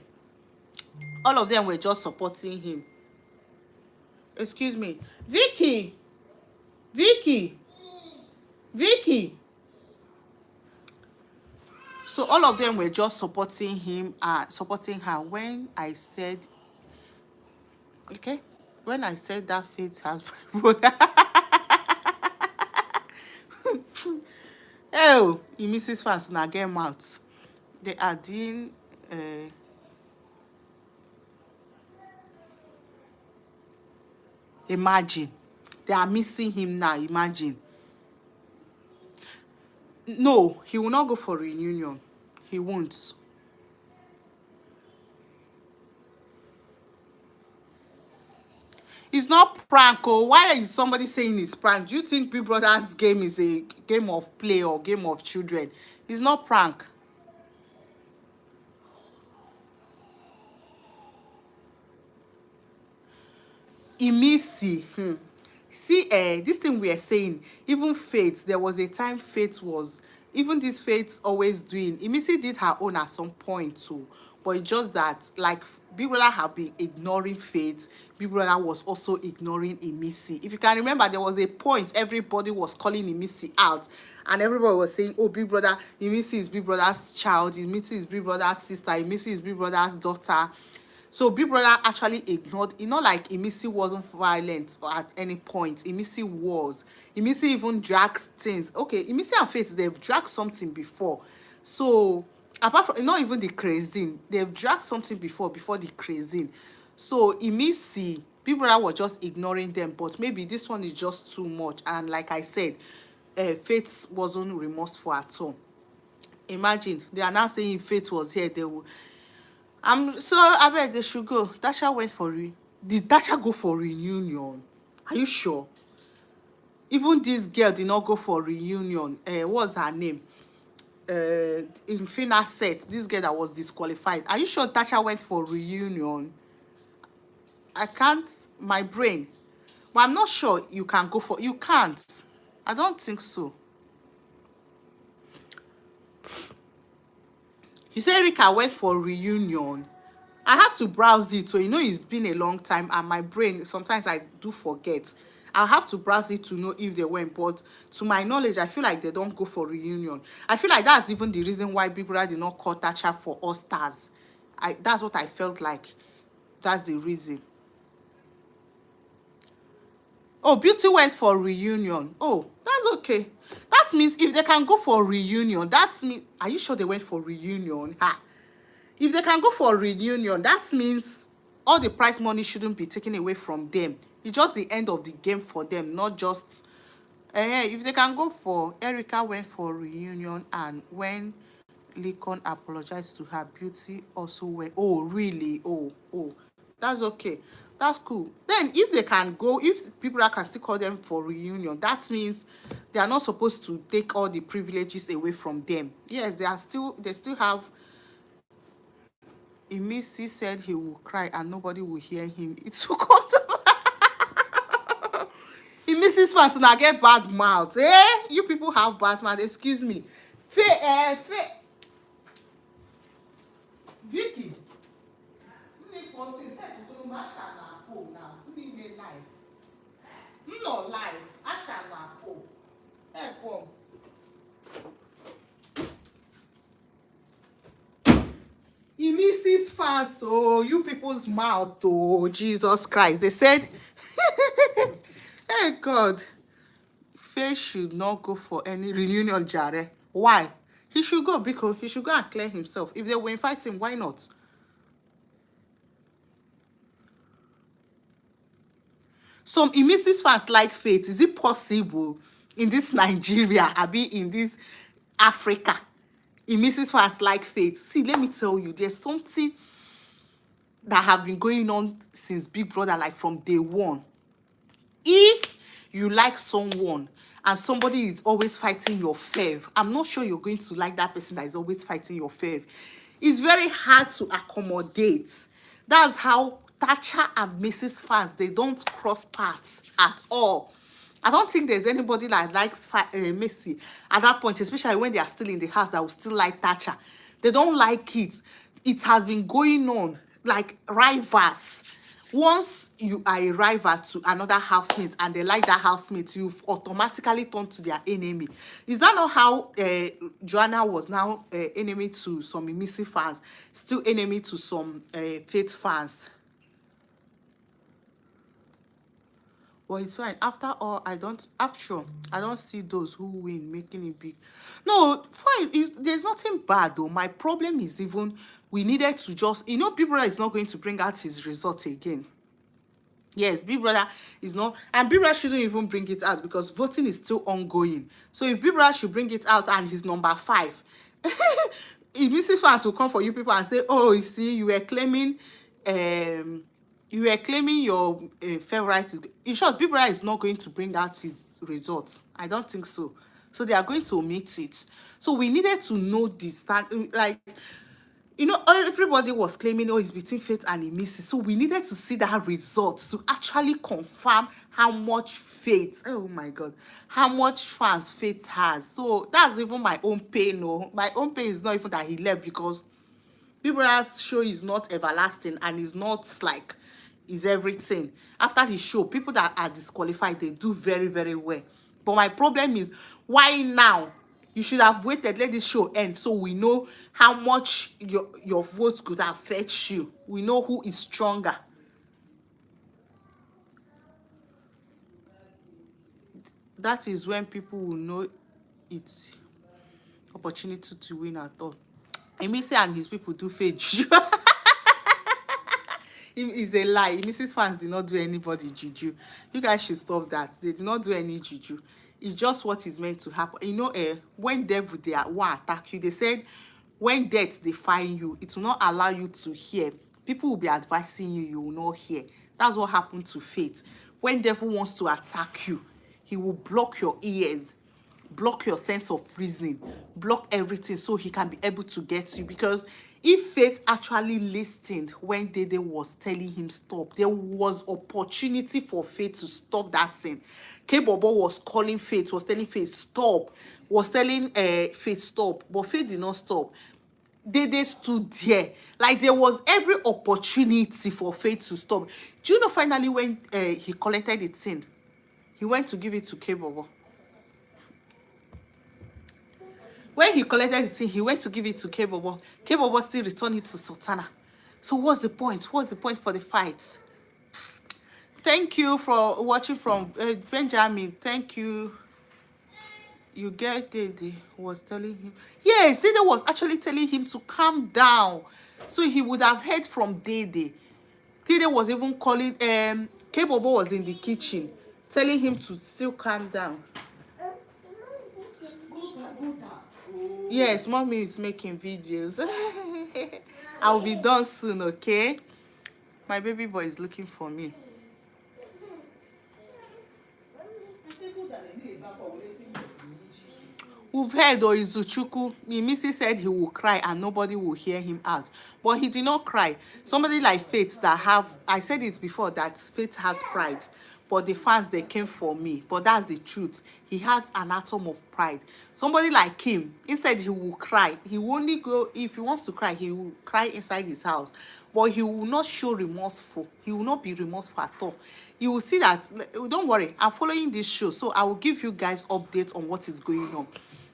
All of them were just supporting him. Excuse me. Vicky, Vicky, Vicky. So all of them were just supporting him, supporting her. When I said, okay, when I said that Faith has oh, Mrs. Fans now get mouth. They are doing imagine. They are missing him now, imagine. No, he will not go for reunion. He won't. It's not prank. Oh, why is somebody saying it's prank? Do you think Big Brother's game is a game of play or game of children? It's not prank. Imisi. See, this thing we are saying, even Faith, there was a time Faith was, even this Faith always doing, Imisi did her own at some point too, but it's just that, like, Big Brother have been ignoring Faith, Big Brother was also ignoring Imisi. If you can remember, there was a point everybody was calling Imisi out, and everybody was saying, oh, Big Brother, Imisi is Big Brother's child, Imisi is Big Brother's sister, Imisi is Big Brother's daughter. So Big Brother actually ignored, you know, like Imisi wasn't violent at any point. Imisi was. Imisi even dragged things. Okay, Imisi and Faith, they've dragged something before. So apart from, not even the crazing, they've dragged something before the crazing. So Imisi, Big Brother was just ignoring them, but maybe this one is just too much. And like I said, Faith wasn't remorseful at all. Imagine, they are now saying if Faith was here, they would. So I bet they should go. Dasha went for did Dasha go for reunion? Are you sure? Even this girl did not go for reunion. What's her name? In final set, this girl that was disqualified. Are you sure Dasha went for reunion? I can't. My brain. But I'm not sure you can go for. You can't. I don't think so. You say Erika went for reunion. I have to browse it, so you know it's been a long time, and my brain, sometimes I do forget. I'll have to browse it to know if they went, but to my knowledge, I feel like they don't go for reunion. I feel like that's even the reason why Big Brother did not call Thatcher for All Stars. That's what I felt like. That's the reason. Oh, Beauty went for reunion. Oh, that's okay. That means if they can go for reunion, that means, are you sure they went for reunion? Ha. If they can go for reunion, that means all the prize money shouldn't be taken away from them. It's just the end of the game for them, not just. If they can go for, Erika went for reunion, and when Lincoln apologized to her, Beauty also went. Oh, really? Oh, that's okay. That's cool. Then if they can go, if people can still call them for reunion, that means they are not supposed to take all the privileges away from them. Yes, they still have. Imisi said he will cry and nobody will hear him. It will come to Imisi's fans now get bad mouth. You people have bad mouth. Excuse me. Vicky. No life. Imisi's fans, oh, you people's mouth, oh, Jesus Christ. They said, hey, God, Faith should not go for any reunion, Jare. Why? He should go because he should go and clear himself. If they will invite him, why not? Some Imisi's fans like Faith. Is it possible in this Nigeria, I be in this Africa? Imisi's fans like Faith. See, let me tell you, there's something that have been going on since Big Brother, like from day one. If you like someone and somebody is always fighting your fav, I'm not sure you're going to like that person that is always fighting your fav. It's very hard to accommodate. That's how Thatcher and Mrs. fans, they don't cross paths at all. I don't think there's anybody that likes Messi at that point, especially when they are still in the house, that will still like Thatcher. They don't like it. It has been going on like rivals. Once you are a rival to another housemate and they like that housemate, you've automatically turned to their enemy. Is that not how Joanna was now enemy to some Missy fans, still enemy to some Faith fans? Well, it's fine. After all, I don't see those who win making it big. No, fine. There's nothing bad though. My problem is even we needed to just, Big Brother is not going to bring out his result again. Yes, Big Brother is not, and Big Brother shouldn't even bring it out because voting is still ongoing. So if Big Brother should bring it out and he's number 5, if Mrs. Fans will come for you people and say, oh, you see, you were claiming your favorite is, in short, Big Brother is not going to bring out his results. I don't think so. So they are going to omit it. So we needed to know this, like, everybody was claiming, oh, it's between Faith and Emisi. So we needed to see that result to actually confirm how much Faith, oh my God, how much fans Faith has. So that's even my own pain. No, my own pain is not even that he left, because Bibara's show is not everlasting and is not like is everything. After the show, people that are disqualified, they do very, very well. But my problem is, why now? You should have waited, let this show end, so we know how much your votes could have fetched you. We know who is stronger. That is when people will know it's opportunity to win at all. Emisi and his people do fake juju. It's a lie. Mrs. fans did not do anybody juju. You guys should stop that. They did not do any juju. It's just what is meant to happen. When devil they want attack you, they said when death they find you, it will not allow you to hear. People will be advising you, you will not hear. That's what happened to Faith. When devil wants to attack you, he will block your ears, block your sense of reasoning, block everything, so he can be able to get you. Because if Faith actually listened when Dede was telling him stop, there was opportunity for Faith to stop that thing. K-Bobo was calling Faith, was telling Faith stop, was telling Faith stop, but Faith did not stop. Dede stood there. Like, there was every opportunity for Faith to stop. Do you know finally when he collected the thing, he went to give it to K-Bobo. When he collected the thing, he went to give it to K-Bobo. K-Bobo still returned it to Sultana. So what's the point? What's the point for the fight? Thank you for watching from Benjamin. Thank you. You get Dede was telling him. Yes, Dede was actually telling him to calm down. So he would have heard from Dede. Dede was even calling, K-Bobo was in the kitchen telling him to still calm down. Yes, mommy is making videos. I'll be done soon, okay? My baby boy is looking for me. We've heard Izuchukwu, Missy said he will cry and nobody will hear him out. But he did not cry. Somebody like Faith that I said it before, that Faith has pride. But the fans, they came for me. But that's the truth. He has an atom of pride. Somebody like him, instead he will cry. He will only go, if he wants to cry, he will cry inside his house. But he will not show remorseful. He will not be remorseful at all. You will see that, don't worry, I'm following this show. So I will give you guys updates on what is going on.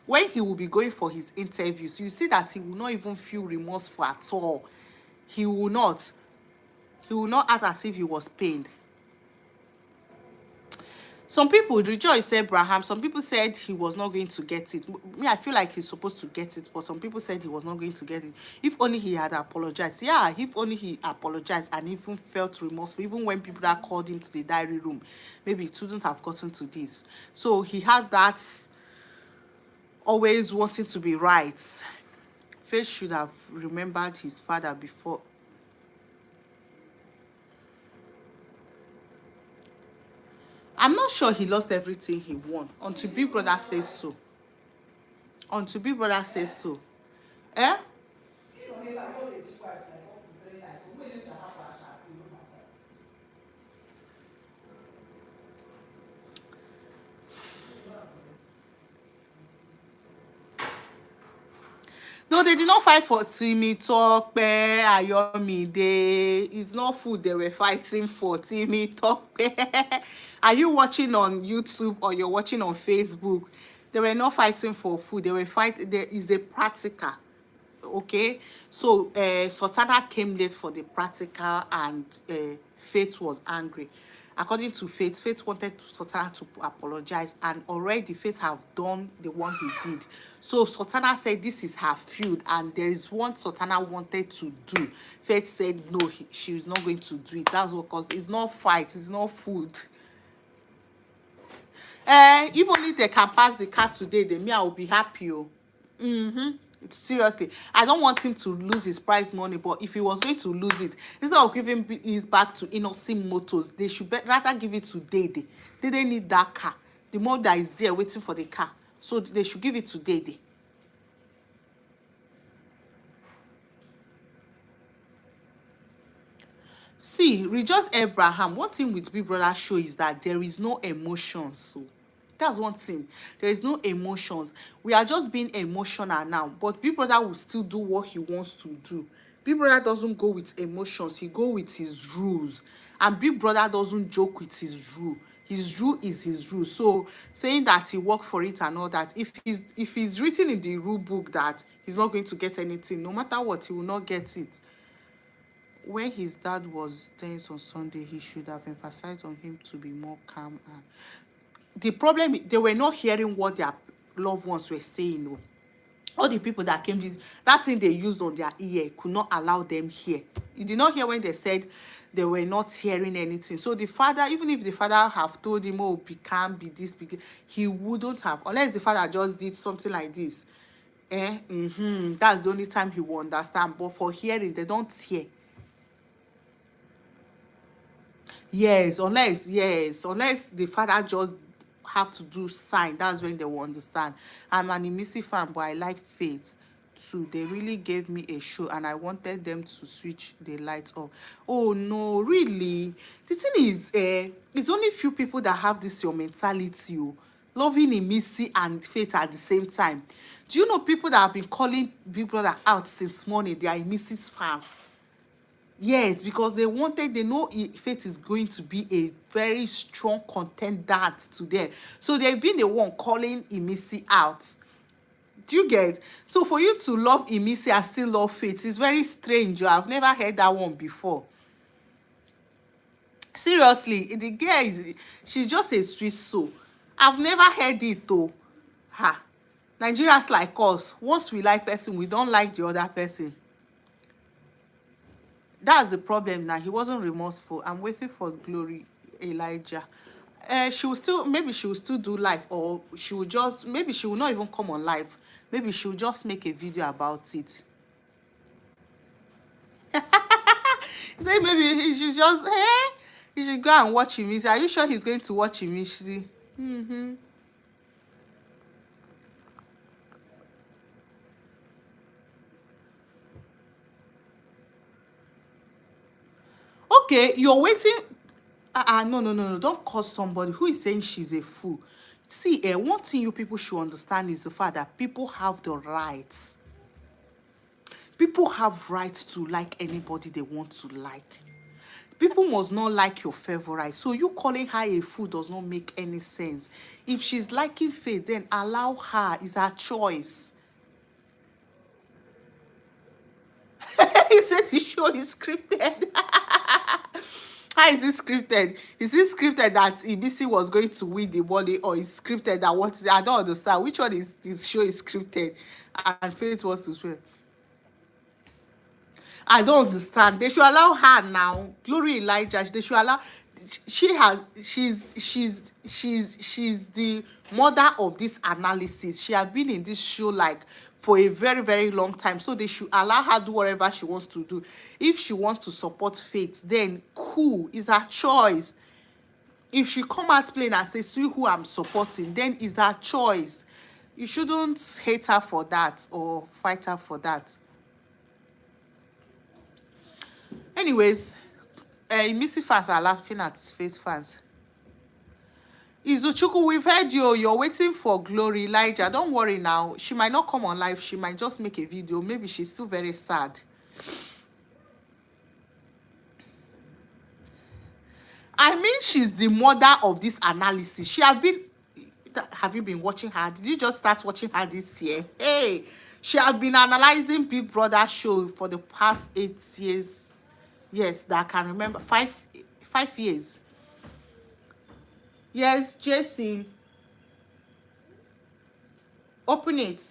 When he will be going for his interviews, you see that he will not even feel remorseful at all. He will not. He will not act as if he was pained. Some people, Rejoice Abraham, some people said he was not going to get it. Me, I feel like he's supposed to get it, but some people said he was not going to get it. If only he had apologized. Yeah, if only he apologized and even felt remorseful, even when people that called him to the diary room, maybe it wouldn't have gotten to this. So he has that always wanting to be right. Faith should have remembered his father before. I'm not sure he lost everything he won until Big Brother says so. Until Big Brother says so. Eh? No, they did not fight for Timi Tope, Ayomide. It's not food they were fighting for, Timi Tope. Are you watching on YouTube or you're watching on Facebook? They were not fighting for food. They were fighting. There is a practical. Okay, so Sultana came late for the practical, and Faith was angry. According to Faith, Faith wanted Sultana to apologize, and already Faith have done the one he did. So Sultana said this is her feud, and there is one Sultana wanted to do. Faith said no, she is not going to do it. That's what, because it's not fight, it's not food. If only they can pass the car today, then me I will be happy. Oh. Seriously, I don't want him to lose his prize money, but if he was going to lose it, instead of giving it back to Innocent Motors, they should rather give it to Dede. Dede need that car. The mom that is there waiting for the car, so they should give it to Dede. See, Rejoice Abraham, one thing with Big Brother show is that there is no emotions. So that's one thing. There is no emotions. We are just being emotional now, but Big Brother will still do what he wants to do. Big Brother doesn't go with emotions, he go with his rules. And Big Brother doesn't joke with his rule. His rule is his rule. So saying that he worked for it and all that, if he's written in the rule book that he's not going to get anything, no matter what, he will not get it. When his dad was tense on Sunday, he should have emphasized on him to be more calm. And the problem, they were not hearing what their loved ones were saying. No. All the people that came, that thing they used on their ear could not allow them hear. You did not hear when they said they were not hearing anything. So the father, even if the father have told him, oh, be calm, be this, be, he wouldn't have, unless the father just did something like this. That's the only time he will understand. But for hearing, they don't hear. Unless the father just have to do sign, that's when they will understand. I'm an Imisi fan, but I like Faith too. They really gave me a show, and I wanted them to switch the lights off. Oh no, really? The thing is, it's only few people that have this your mentality. Oh. Loving Imisi and Faith at the same time. Do you know people that have been calling Big Brother out since morning? They are Imisi's fans. Yes, because they know Faith is going to be a very strong contender to them. So they've been the one calling Imisi out. Do you get? So for you to love Imisi and still love Faith is very strange. I've never heard that one before. Seriously, the girl she's just a sweet soul. I've never heard it though. Ha. Nigerians like us, once we like person, we don't like the other person. That's the problem now. He wasn't remorseful. I'm waiting for Glory Elijah. She will still, maybe she will still do live, or she will just, maybe she will not even come on live. Maybe she will just make a video about it. Say maybe he should just, he should go and watch him. Are you sure he's going to watch him? Okay, you're waiting. No. Don't call somebody who is saying she's a fool. See, one thing you people should understand is the fact that people have the rights. People have rights to like anybody they want to like. People must not like your favorite. So you calling her a fool does not make any sense. If she's liking Faith, then allow her. It's her choice. He said the show is scripted. How is it scripted? Is it scripted that Ibisi was going to win the money, or is scripted that what? I don't understand. Which one is this show is scripted and Faith was to swear? I don't understand. They should allow her now. Glory Elijah. They should allow. She's the mother of this analysis. She has been in this show like for a very, very long time. So they should allow her do whatever she wants to do. If she wants to support Faith, then cool, it's her choice. if she come out plain and say, see who I'm supporting, then it's her choice. You shouldn't hate her for that or fight her for that. Anyways, Missy fans are laughing at Faith fans. Izuchukwu, we've heard you. You're waiting for Glory. Elijah, don't worry now. She might not come on live. She might just make a video. Maybe she's still very sad. I mean, she's the mother of this analysis. She has been... Have you been watching her? Did you just start watching her this year? Hey, she has been analyzing Big Brother show for the past 8 years. Yes, that I can remember. 5 years. Yes, Jason. Open it.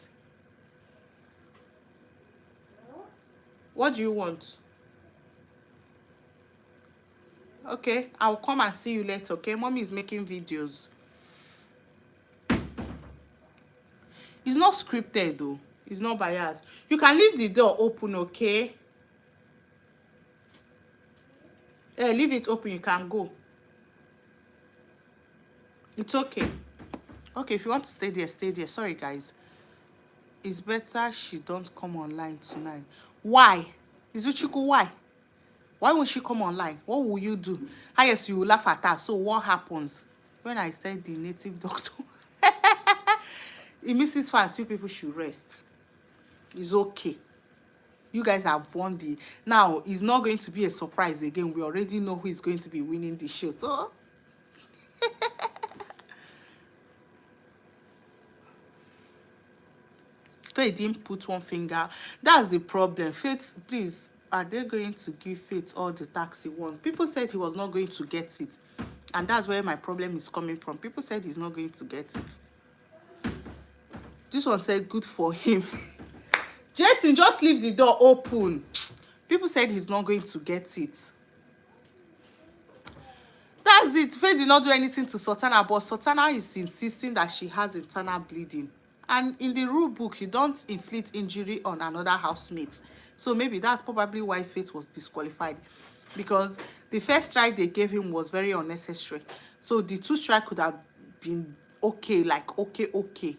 What do you want? Okay, I'll come and see you later, okay? Mommy is making videos. It's not scripted though. It's not biased. You can leave the door open, okay? Leave it open, you can go. It's okay. Okay, if you want to stay there, stay there. Sorry, guys. It's better she don't come online tonight. Why? Izuchukwu, why? Why won't she come online? What will you do? Yes, you will laugh at her. So what happens? When I said the native doctor... It misses fans. You people should rest. It's okay. You guys have won the... Now, it's not going to be a surprise again. We already know who is going to be winning the show. So... They didn't put one finger. That's the problem. Faith, please, are they going to give Faith all the tax he wants? People said he was not going to get it. And that's where my problem is coming from. People said he's not going to get it. This one said good for him. Jason, just leave the door open. People said he's not going to get it. That's it. Faith did not do anything to Sultana, but Sultana is insisting that she has internal bleeding. And in the rule book, you don't inflict injury on another housemate. So maybe that's probably why Faith was disqualified. Because the first strike they gave him was very unnecessary. So the 2 strikes could have been okay, like okay.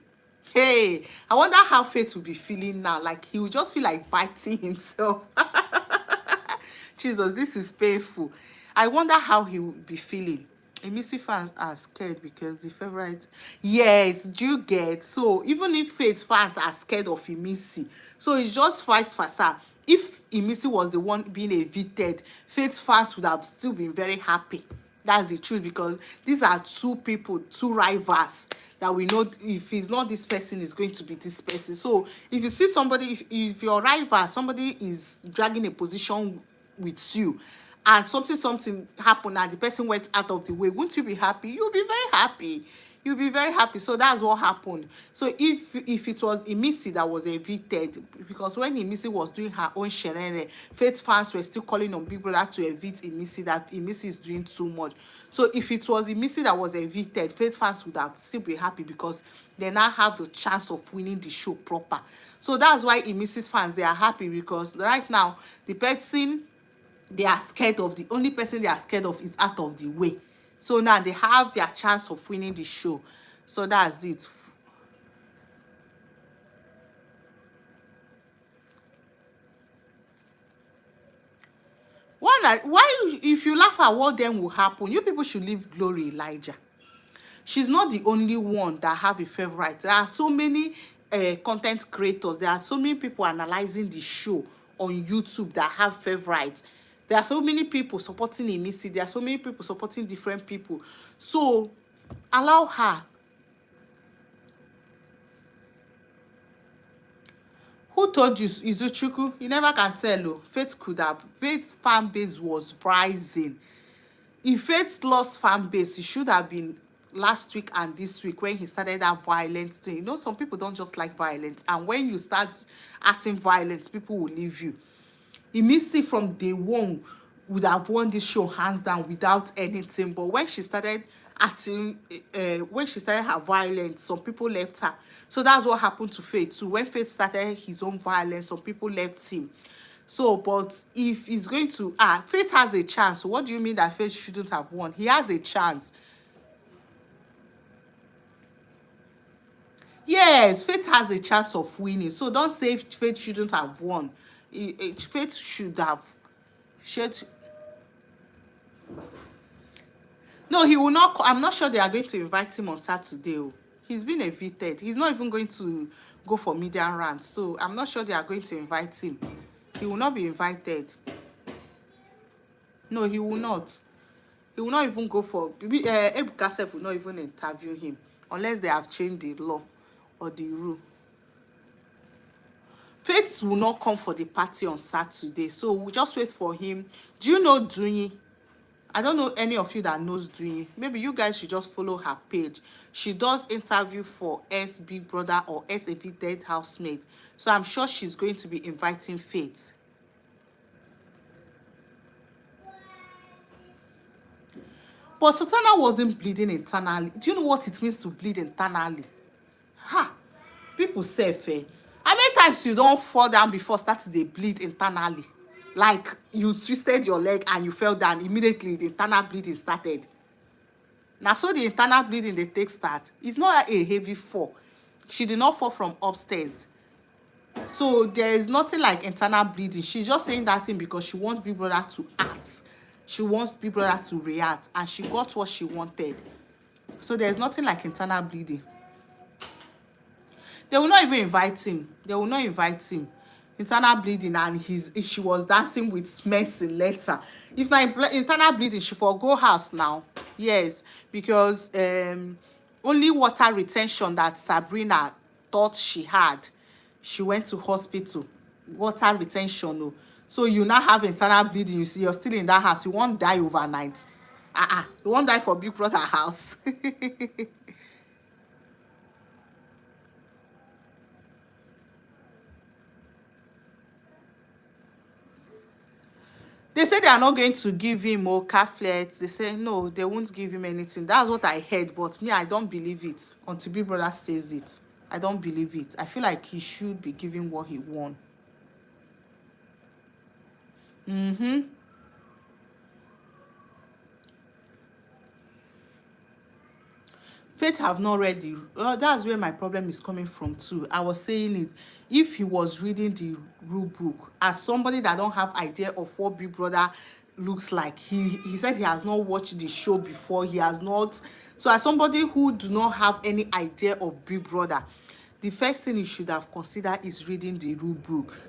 Hey, I wonder how Faith will be feeling now. Like, he will just feel like biting himself. Jesus, this is painful. I wonder how he will be feeling. Missy fans are scared because the favorite... Yes, do you get? So, even if Faith fans are scared of Missy, so it just fights for her. If Missy was the one being evicted, Faith fans would have still been very happy. That's the truth, because these are 2 people, 2 rivals that we know. If it's not this person, it's going to be this person. So if you see somebody, if your rival, somebody is dragging a position with you, and something happened and the person went out of the way, wouldn't you be happy? You'll be very happy. You'll be very happy. So that's what happened. So if it was Missy that was evicted, because when Missy was doing her own shenanigans, Faith fans were still calling on Big Brother to evict Missy, that Missy is doing too much. So if it was Missy that was evicted, Faith fans would have still be happy because they now have the chance of winning the show proper. So that's why Missy's fans, they are happy, because right now the person they are scared of, the only person they are scared of, is out of the way. So now they have their chance of winning the show. So that's it. Why, if you laugh at what then will happen, you people should leave Glory Elijah. She's not the only one that have a favorite. There are so many content creators. There are so many people analyzing the show on YouTube that have favorites. There are so many people supporting Missy. There are so many people supporting different people. So allow her. Who told you, Izuchukwu? You never can tell. Oh. Faith could have. Faith's fan base was rising. If Faith lost fan base, it should have been last week and this week when he started that violent thing. You know, some people don't just like violence. And when you start acting violent, people will leave you. Missy from day one would have won this show hands down without anything. But when she started acting, when she started her violence, some people left her. So that's what happened to Faith too. When Faith started his own violence, some people left him. So, but if he's going to, Faith has a chance. So what do you mean that Faith shouldn't have won? He has a chance. Yes, Faith has a chance of winning. So don't say Faith shouldn't have won. Faith should have. Should, no, he will not. I'm not sure they are going to invite him on Saturday. Oh. He's been evicted. He's not even going to go for media rants. So I'm not sure they are going to invite him. He will not be invited. No, he will not. He will not even go for. Ebuka Sef will not even interview him unless they have changed the law or the rule. Faith will not come for the party on Saturday, so we'll just wait for him. Do you know Dunyi? I don't know any of you that knows Dunyi. Maybe you guys should just follow her page. She does interview for ex Big Brother or ex evicted housemate. So I'm sure she's going to be inviting Faith. But Sultana wasn't bleeding internally. Do you know what it means to bleed internally? Ha! People say, how many times you don't fall down before start to dey bleed internally? Like you twisted your leg and you fell down, immediately the internal bleeding started. Now so the internal bleeding they take start. It's not a heavy fall. She did not fall from upstairs. So there is nothing like internal bleeding. She's just saying that thing because she wants Big Brother to act. She wants Big Brother to react, and she got what she wanted. So there's nothing like internal bleeding. They will not even invite him. They will not invite him. Internal bleeding, and she was dancing with Mercy later. If not internal bleeding, she for go house now. Yes, because only water retention that Sabrina thought she had, she went to hospital. Water retention. Oh. So you now have internal bleeding. You see, you're still in that house. You won't die overnight. You won't die for Big Brother house. They say they are not going to give him more caflets. They say no, they won't give him anything. That's what I heard, but me, I don't believe it until Big Brother says it. I don't believe it. I feel like he should be giving what he won. Faith have not read the that's where my problem is coming from too. I was saying it. If he was reading the rule book, as somebody that don't have idea of what Big Brother looks like, he said he has not watched the show before. He has not. So as somebody who do not have any idea of Big Brother, the first thing he should have considered is reading the rule book.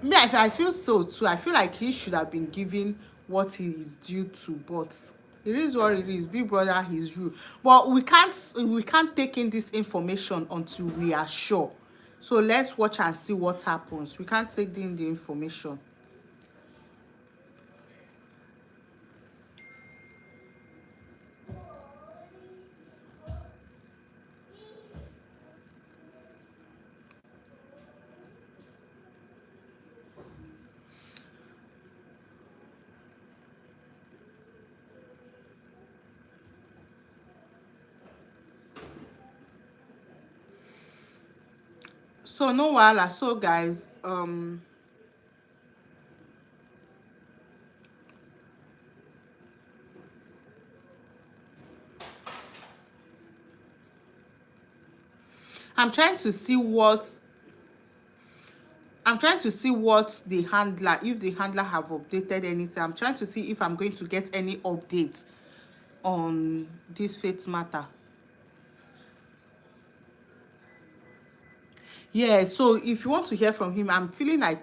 Me, I feel so too. I feel like he should have been given what he is due to, but it is what it is. Big Brother, his rule. But we can't take in this information until we are sure. So let's watch and see what happens. We can't take in the information. So no wahala. So guys, I'm trying to see what the handler, if the handler have updated anything. I'm trying to see if I'm going to get any updates on this Faith matter. Yeah, so if you want to hear from him, I'm feeling like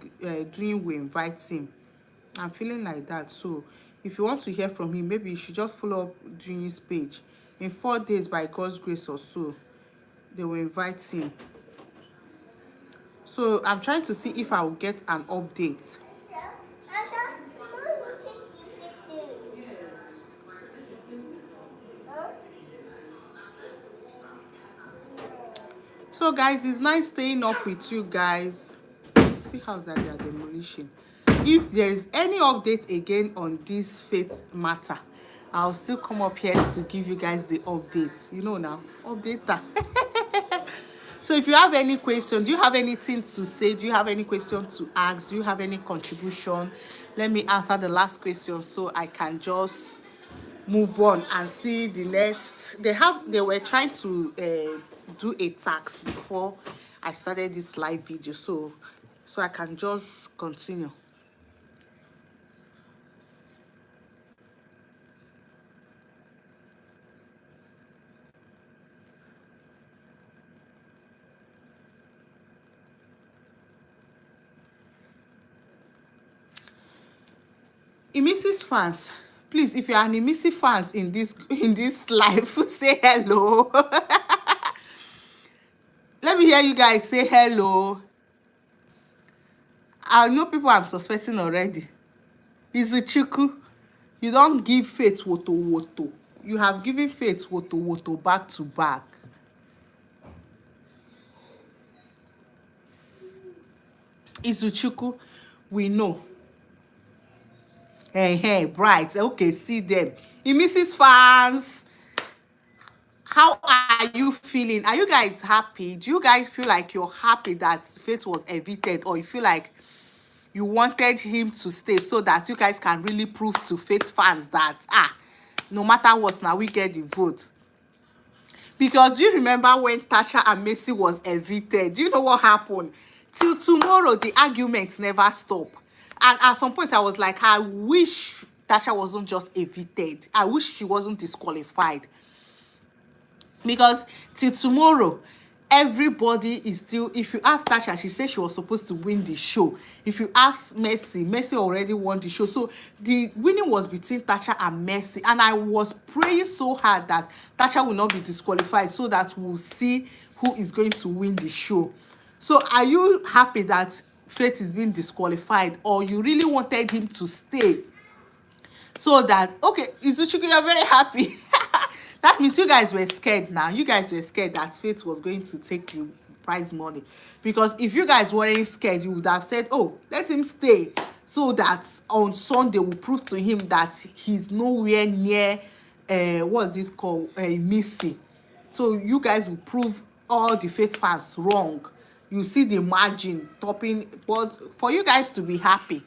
doing we invite him. I'm feeling like that. So if you want to hear from him, maybe you should just follow up during his page. In 4 days, by God's grace or so, they will invite him. So I'm trying to see if I will get an update. So guys, it's nice staying up with you guys. See how's that they are demolition. If there is any update again on this Faith matter, I'll still come up here to give you guys the updates. You know now, updater. So if you have any question, do you have anything to say? Do you have any question to ask? Do you have any contribution? Let me answer the last question so I can just move on and see the next. They were trying to do a tax before I started this live video, so I can just continue. Imisi's fans, please, if you are an Imisi fans in this live, say hello. Let me hear you guys say hello. I know people I'm suspecting already. Izuchukwu, you don't give Faith woto woto. You have given Faith woto woto back to back. Izuchukwu, we know. Hey, bright. Okay, see them. Mrs. Fans, how are you feeling? Are you guys happy? Do you guys feel like you're happy that Faith was evicted, or you feel like you wanted him to stay so that you guys can really prove to Faith fans that no matter what, now we get the vote? Because you remember when Tasha and Messi was evicted, do you know what happened? Till tomorrow, the arguments never stop. And at some point, I was like, I wish Tasha wasn't just evicted. I wish she wasn't disqualified. Because till tomorrow, everybody is still, if you ask Tasha, she said she was supposed to win the show. If you ask Messi already won the show. So the winning was between Tasha and Messi, and I was praying so hard that Tasha will not be disqualified, so that we'll see who is going to win the show. So are you happy that Faith is being disqualified, or you really wanted him to stay so that, okay, Izuchukwu, you're very happy. That means you guys were scared now. You guys were scared that Faith was going to take the prize money. Because if you guys weren't scared, you would have said, oh, let him stay, so that on Sunday we'll prove to him that he's nowhere near, what's this called, Missy. So you guys will prove all the Faith fans wrong. You see the margin topping, but for you guys to be happy,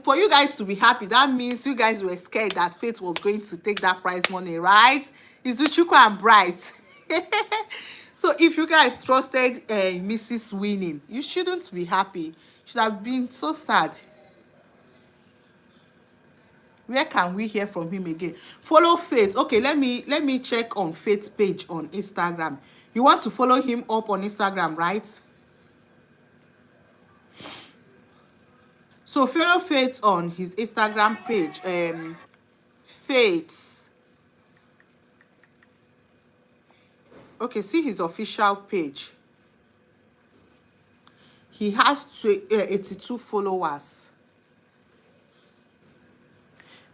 for you guys to be happy, that means you guys were scared that Faith was going to take that prize money, right? Izuchukwu and Bright. So if you guys trusted Mrs. winning, you shouldn't be happy. You should have been so sad. Where can we hear from him again? Follow Faith. Okay, let me check on Faith's page on Instagram. You want to follow him up on Instagram, right? So follow Faith on his Instagram page. Faith. Okay, see his official page. He has 82 followers.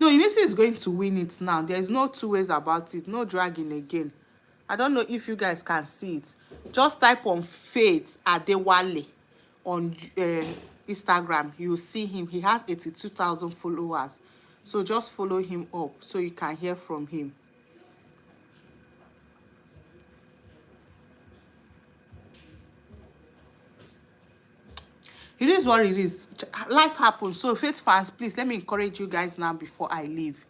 No, Inisi is going to win it now. There's no two ways about it. No dragging again. I don't know if you guys can see it. Just type on Faith Adewale on Instagram. You will see him. He has 82,000 followers. So just follow him up so you can hear from him. It is what it is. Life happens. So Faith fans, please let me encourage you guys now before I leave.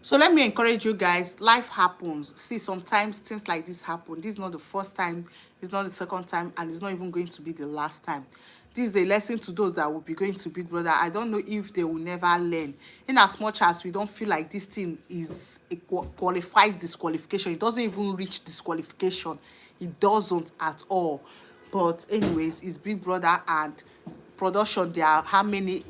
So let me encourage you guys. Life happens. See, sometimes things like this happen. This is not the first time, it's not the second time, and it's not even going to be the last time. This is a lesson to those that will be going to Big Brother. I don't know if they will never learn. In as much as we don't feel like this thing is a qualified disqualification, it doesn't even reach disqualification. It doesn't at all. But anyways, it's Big Brother, and production, there are how many?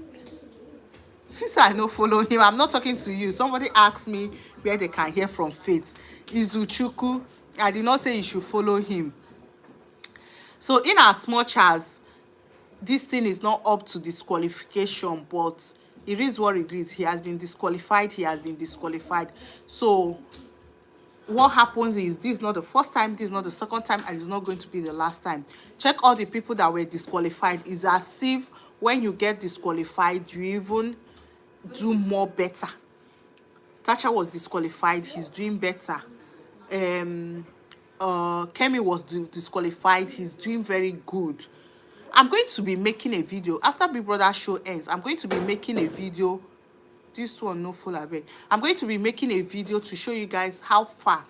So I no follow him. I'm not talking to you. Somebody asked me where they can hear from Faith. Izuchukwu, I did not say you should follow him. So in as much as this thing is not up to disqualification, but it is what it is. He has been disqualified. He has been disqualified. So what happens is, this is not the first time, this is not the second time, and it's not going to be the last time. Check all the people that were disqualified. It's as if when you get disqualified, you even do more better. Tasha was disqualified, he's doing better. Kemi was disqualified, he's doing very good. I'm going to be making a video after Big Brother show ends. I'm going to be making a video. This one no full abeg. I'm going to be making a video to show you guys how far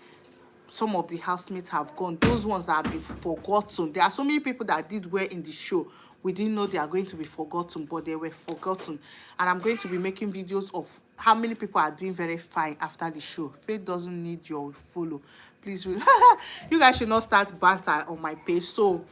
some of the housemates have gone, those ones that have been forgotten. There are so many people that did well in the show, we didn't know they are going to be forgotten, but they were forgotten. And I'm going to be making videos of how many people are doing very fine after the show. Faith doesn't need your follow, please. You guys should not start banter on my page. So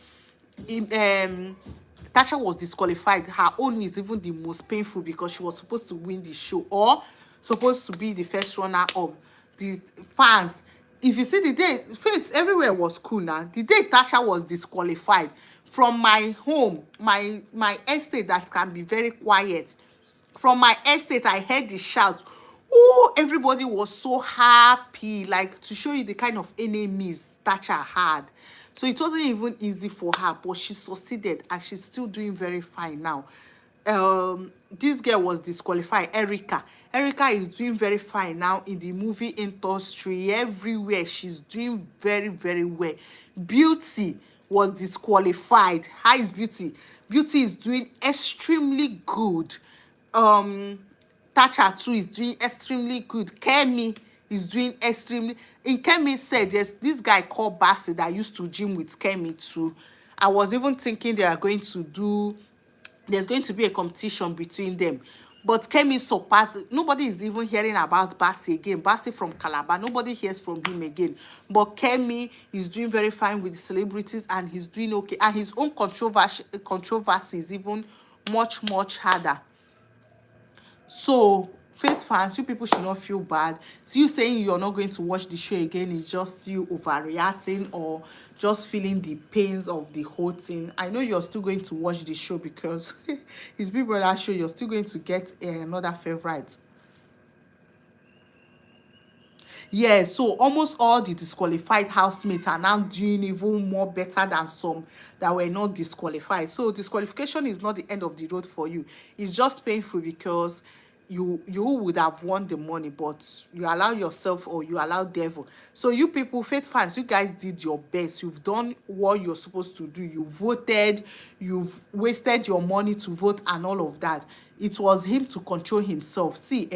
Tasha was disqualified. Her own is even the most painful because she was supposed to win the show or supposed to be the first runner up. The fans, if you see the day, Faith everywhere was cool now. The day Tasha was disqualified from my home, my estate that can be very quiet. From my estate, I heard the shout. Oh, everybody was so happy, like to show you the kind of enemies Tasha had. So it wasn't even easy for her, but she succeeded and she's still doing very fine now. This girl was disqualified, Erica. Erica is doing very fine now in the movie industry. Everywhere she's doing very, very well. Beauty was disqualified. How is Beauty? Beauty is doing extremely good. Tasha too is doing extremely good. Kemi is doing extremely. In Kemi said, yes, this guy called Bassey that used to gym with Kemi too. I was even thinking they are going to do, there's going to be a competition between them. But Kemi surpassed, nobody is even hearing about Bassey again. Bassey from Calabar, nobody hears from him again. But Kemi is doing very fine with the celebrities and he's doing okay. And his own controversy is even much, much harder. So Faith fans, you people should not feel bad. So you saying you're not going to watch the show again is just you overreacting or just feeling the pains of the whole thing. I know you're still going to watch the show because it's Big Brother show. You're still going to get another favorite. Yeah, so almost all the disqualified housemates are now doing even more better than some that were not disqualified. So disqualification is not the end of the road for you. It's just painful because you would have won the money, but you allow yourself or you allow devil. So you people, Faith fans, you guys did your best. You've done what you're supposed to do. You voted, you've wasted your money to vote and all of that. It was him to control himself. See,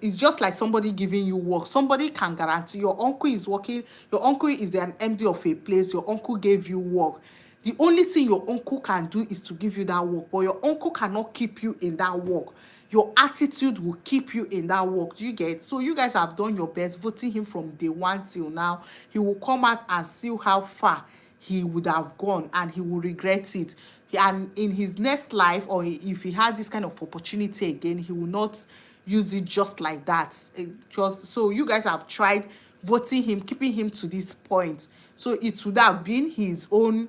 it's just like somebody giving you work. Somebody can guarantee your uncle is working. Your uncle is an MD of a place. Your uncle gave you work. The only thing your uncle can do is to give you that work, but your uncle cannot keep you in that work. Your attitude will keep you in that work. Do you get? So you guys have done your best voting him from day one till now. He will come out and see how far he would have gone and he will regret it. And in his next life, or if he had this kind of opportunity again, he will not use it just like that. So you guys have tried voting him, keeping him to this point. So it would have been his own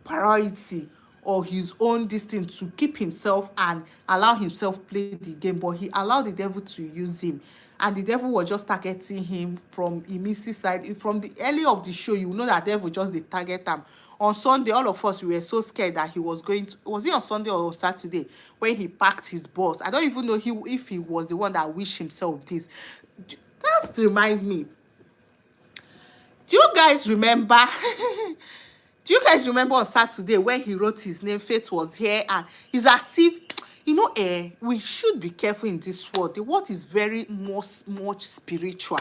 priority or his own distance to keep himself and allow himself play the game, but he allowed the devil to use him, and the devil was just targeting him from Imisi's side. From the early of the show, you know that devil just the target him. On Sunday, all of us, we were so scared that he was going to, was it on Sunday or Saturday when he packed his boss? I don't even know if he was the one that wished himself this. That reminds me, do you guys remember do you guys remember on Saturday when he wrote his name, Faith was here, and it's as if, you know, we should be careful in this world. The world is very much spiritual.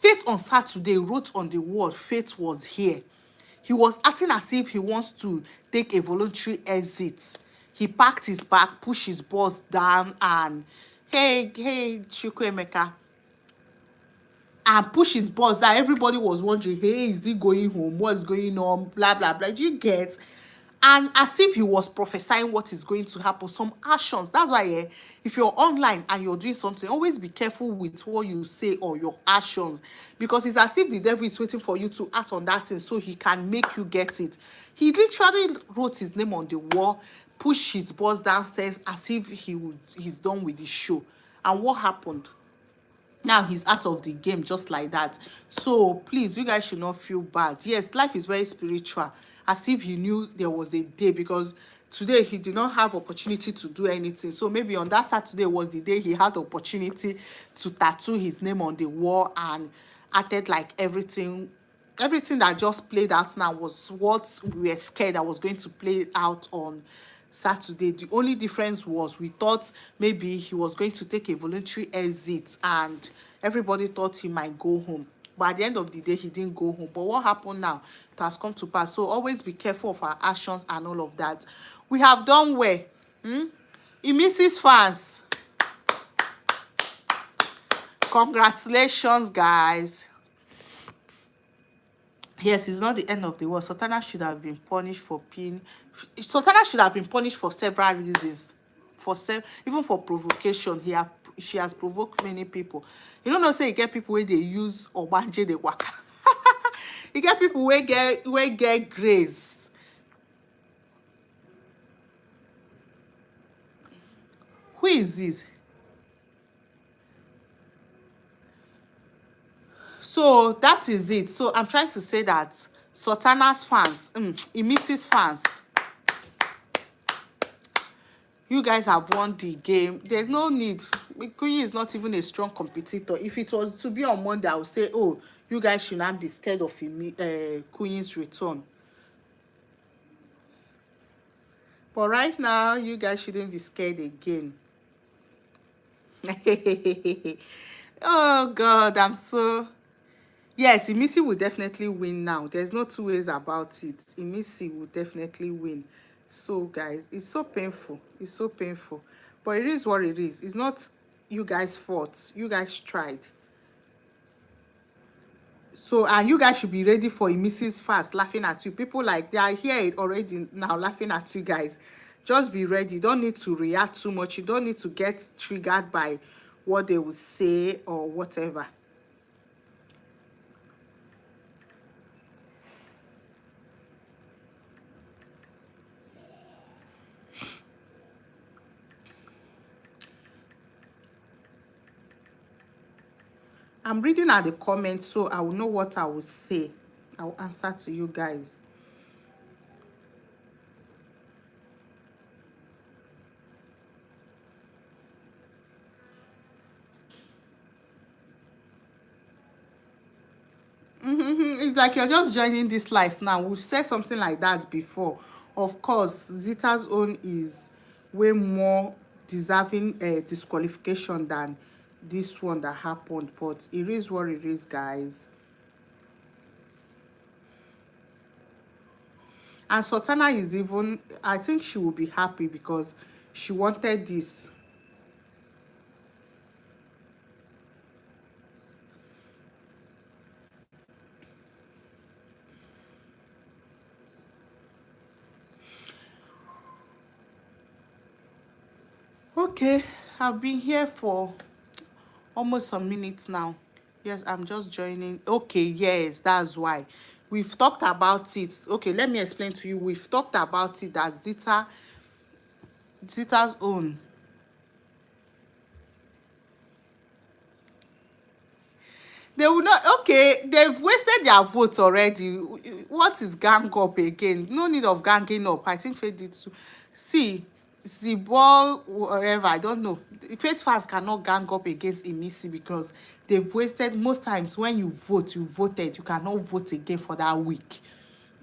Faith on Saturday wrote on the word, Faith was here. He was acting as if he wants to take a voluntary exit. He packed his bag, pushed his boss down, and hey, Chukwuemeka, and push his boss that everybody was wondering, hey, is he going home? What's going on? Blah, blah, blah. Do you get? And as if he was prophesying what is going to happen, some actions. That's why if you're online and you're doing something, always be careful with what you say or your actions, because it's as if the devil is waiting for you to act on that thing so he can make you get it. He literally wrote his name on the wall, pushed his boss downstairs as if he's done with the show. And what happened? Now he's out of the game just like that. So please, you guys should not feel bad. Yes, life is very spiritual, as if he knew there was a day, because today he did not have opportunity to do anything. So maybe on that Saturday was the day he had the opportunity to tattoo his name on the wall and acted like everything everything that just played out now was what we were scared that was going to play out on Saturday. The only difference was we thought maybe he was going to take a voluntary exit and everybody thought he might go home. But at the end of the day, he didn't go home. But what happened now? It has come to pass. So always be careful of our actions and all of that. We have done well. It misses fans. Congratulations, guys. Yes, it's not the end of the world. Sultana should have been punished for being. Sultana should have been punished for several reasons. Even for provocation, she has provoked many people. You don't know, say you get people where they use obanje they waka. You get people where get grace. Who is this? So that is it. So I'm trying to say that Sultana's fans, Imissi's fans, you guys have won the game. There's no need. Queen is not even a strong competitor. If it was to be on Monday, I would say, oh, you guys should not be scared of Queen's return. But right now, you guys shouldn't be scared again. Oh God, I'm so... Yes, Imisi will definitely win now. There's no two ways about it. Imisi will definitely win. So guys, it's so painful. It's so painful. But it is what it is. It's not you guys' fault. You guys tried. So, and you guys should be ready for Imisi's fast laughing at you. People like, they are here already now laughing at you guys. Just be ready. You don't need to react too much. You don't need to get triggered by what they will say or whatever. I'm reading at the comments, so I will know what I will say. I will answer to you guys. It's like you're just joining this life now. We've said something like that before. Of course, Zita's own is way more deserving disqualification than this one that happened, but it is what it is, guys. And Sultana is even, I think she will be happy because she wanted this. Okay, I've been here for almost some minutes now. Yes, I'm just joining. Okay, yes, that's why. We've talked about it. Okay, let me explain to you. We've talked about it that Zita's own. They will not. Okay, they've wasted their votes already. What is gang up again? No need of ganging up. I think Faith did too. See, the ball, whatever, I don't know. Faith fans cannot gang up against Imisi because they've wasted. Most times when you vote, you voted. You cannot vote again for that week.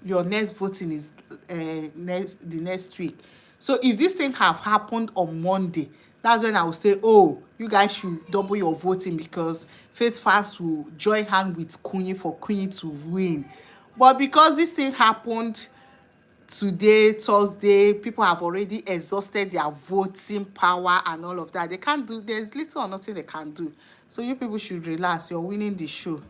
Your next voting is the next week. So if this thing have happened on Monday, that's when I will say, oh, you guys should double your voting because Faith fans will join hand with Queen for Queen to win. But because this thing happened today, Thursday, people have already exhausted their voting power and all of that. They can't do, there's little or nothing they can do. So you people should relax. You're winning the show.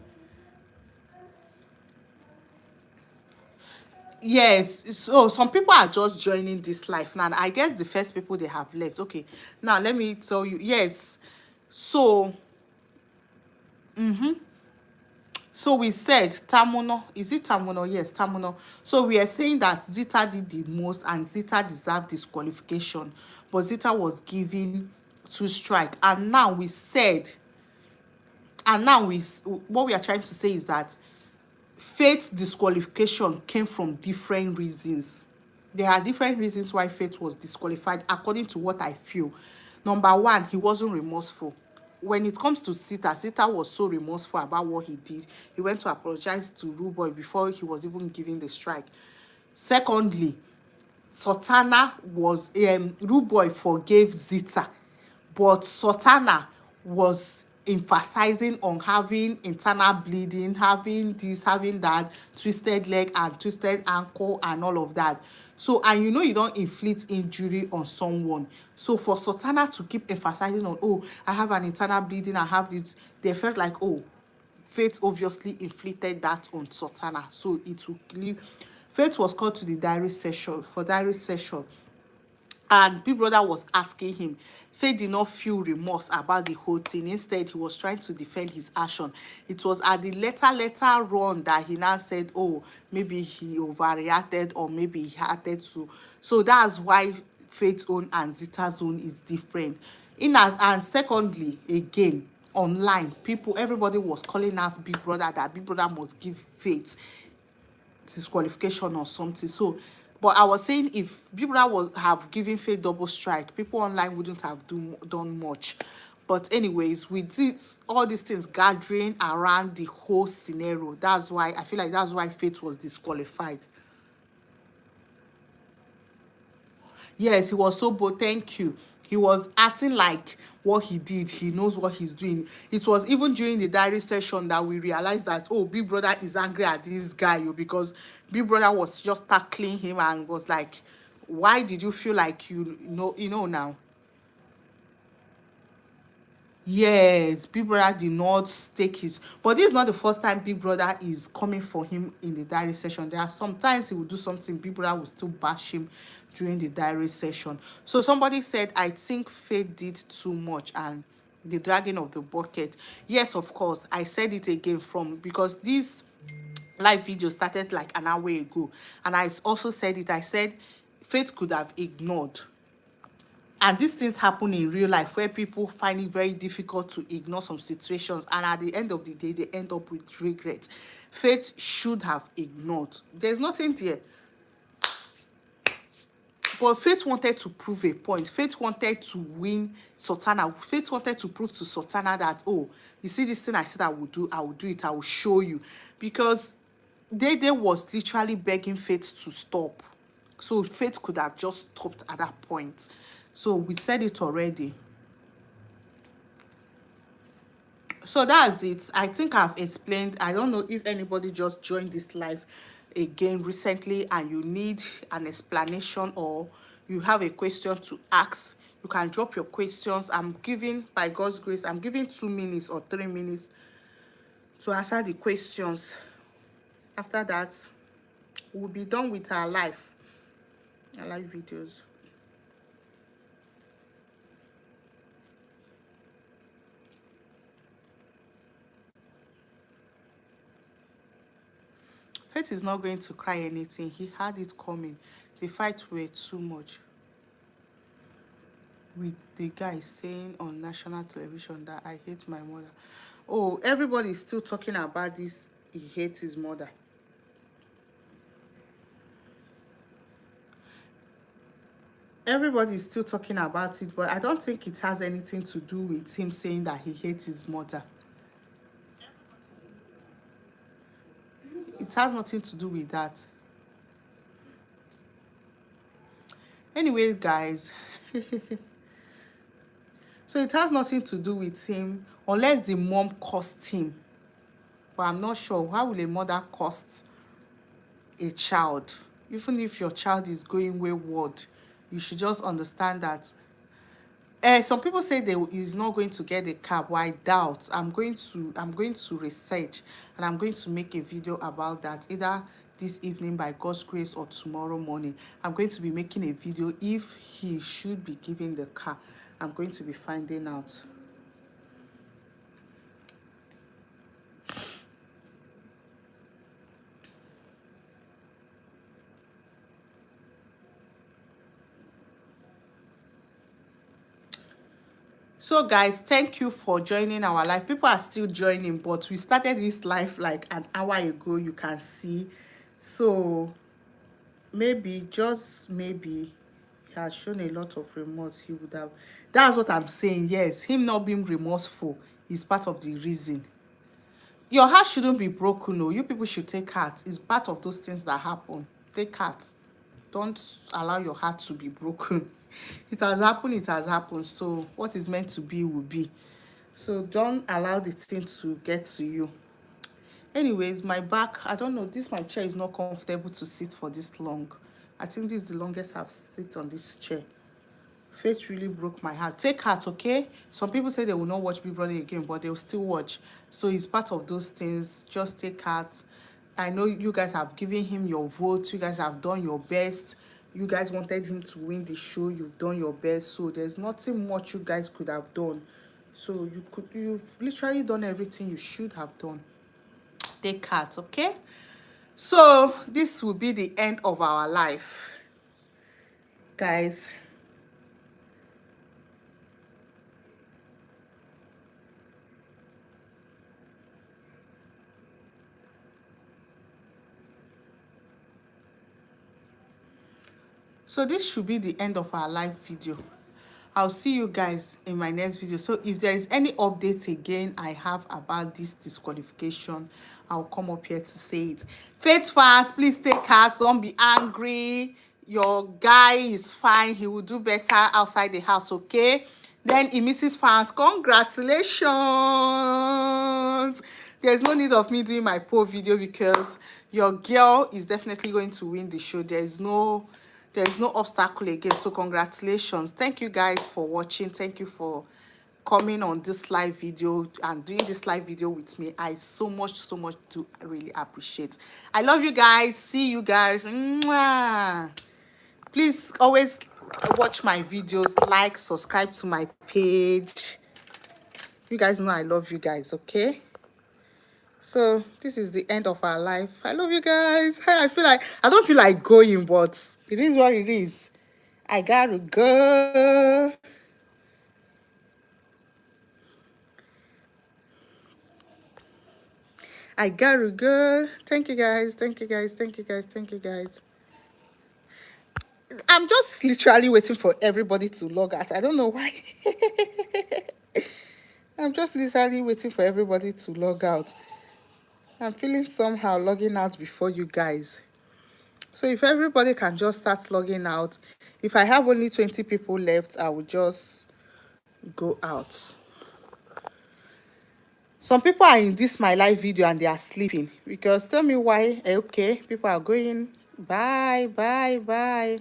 Yes, so some people are just joining this life now. I guess the first people they have left. Okay, now let me tell you. Yes, so so we said Tamuno. Is it Tamuno? Yes, Tamuno. So we are saying that Zita did the most and Zita deserved disqualification, but Zita was given 2 strike. And now we said, and now what we are trying to say is that Faith's disqualification came from different reasons. There are different reasons why Faith was disqualified according to what I feel. Number one, he wasn't remorseful. when it comes to Sita was so remorseful about what he did. He went to apologize to Rude Boy before he was even given the strike. Secondly, Sultana was Rude Boy forgave Zita, but Sultana was emphasizing on having internal bleeding, having this, having that, twisted leg and twisted ankle and all of that. So, and you know you don't inflict injury on someone. So for Sultana to keep emphasizing on, oh, I have an internal bleeding, I have this, they felt like, oh, Faith obviously inflicted that on Sultana. So it will leave. Faith was called to the diary session for diary session, and Big Brother was asking him. Faith did not feel remorse about the whole thing. Instead, he was trying to defend his action. It was at the later run that he now said, oh, maybe he overreacted or maybe he had to. So that's why Faith's own and Zita's own is different. And secondly, again, online, everybody was calling out Big Brother that Big Brother must give Faith disqualification or something. So, but I was saying if people that was have given Faith double strike, people online wouldn't have done much. But anyways, with it, all these things gathering around the whole scenario, that's why I feel like that's why Faith was disqualified. Yes, he was so bold. Thank you. He was acting like what he did, he knows what he's doing. It was even during the diary session that we realized that, oh, Big Brother is angry at this guy, because Big Brother was just tackling him and was like, why did you feel like you know now? Yes, Big Brother did not take his, but this is not the first time Big Brother is coming for him in the diary session. There are sometimes he will do something, Big Brother will still bash him during the diary session. So somebody said, I think Faith did too much and the dragging of the bucket. Yes, of course. I said it again because this live video started like an hour ago, and I also said it. I said Faith could have ignored, and these things happen in real life where people find it very difficult to ignore some situations, and at the end of the day they end up with regret. Faith should have ignored. There's nothing there. But Faith wanted to prove a point. Faith wanted to win Sultana. Faith wanted to prove to Sultana that, oh, you see this thing I said I will do it, I will show you. Because they was literally begging Faith to stop. So Faith could have just stopped at that point. So we said it already. So that's it. I think I've explained. I don't know if anybody just joined this live again recently and you need an explanation or you have a question to ask. You can drop your questions. I'm giving, by God's grace, I'm giving 2 minutes or 3 minutes to answer the questions. After that, we'll be done with our live videos. Faith is not going to cry anything. He had it coming. The fights were too much. With the guy saying on national television that I hate my mother. Oh, everybody is still talking about this. He hates his mother. Everybody is still talking about it, but I don't think it has anything to do with him saying that he hates his mother. It has nothing to do with that. Anyway, guys, so it has nothing to do with him unless the mom cost him. But I'm not sure. How will a mother cost a child? Even if your child is going wayward, you should just understand that. Some people say he's not going to get a car, but I doubt. I'm going to research and I'm going to make a video about that either this evening by God's grace or tomorrow morning. I'm going to be making a video if he should be given the car. I'm going to be finding out. So guys, thank you for joining our live. People are still joining, but we started this live like an hour ago, you can see. So maybe, just maybe, he has shown a lot of remorse. He would have That's what I'm saying. Yes, him not being remorseful is part of the reason. Your heart shouldn't be broken. No, you people should take heart. It's part of those things that happen. Take heart. Don't allow your heart to be broken. It has happened, it has happened. So what is meant to be will be. So don't allow the thing to get to you. Anyways, my back, I don't know, this my chair is not comfortable to sit for this long. I think this is the longest I've sit on this chair. Faith really broke my heart. Take heart, okay? Some people say they will not watch Big Brother again, but they will still watch. So it's part of those things. Just take heart. I know you guys have given him your vote. You guys have done your best. You guys wanted him to win the show. You've done your best. So there's nothing much you guys could have done. So you've literally done everything you should have done. Take heart, okay? So this will be the end of our life, guys. So this should be the end of our live video. I'll see you guys in my next video. So if there is any updates again I have about this disqualification, I'll come up here to say it. Faith fans, please take heart. Don't be angry. Your guy is fine. He will do better outside the house, okay? Then Mrs. fans, congratulations. There's no need of me doing my poll video because your girl is definitely going to win the show. There's no obstacle again. So congratulations. Thank you guys for watching. Thank you for coming on this live video and doing this live video with me. I so much do really appreciate. I love you guys. See you guys. Mwah. Please always watch my videos, like, subscribe to my page. You guys know I love you guys, okay? So this is the end of our life. I love you guys. I don't feel like going, but it is what it is. I gotta go. I gotta go. Thank you guys. Thank you guys. Thank you guys. Thank you guys. I'm just literally waiting for everybody to log out. I don't know why. I'm just literally waiting for everybody to log out. I'm feeling somehow logging out before you guys. So if everybody can just start logging out, if I have only 20 people left, I will just go out. Some people are in this my live video and they are sleeping. Because tell me why. Okay, people are going. Bye, bye, bye.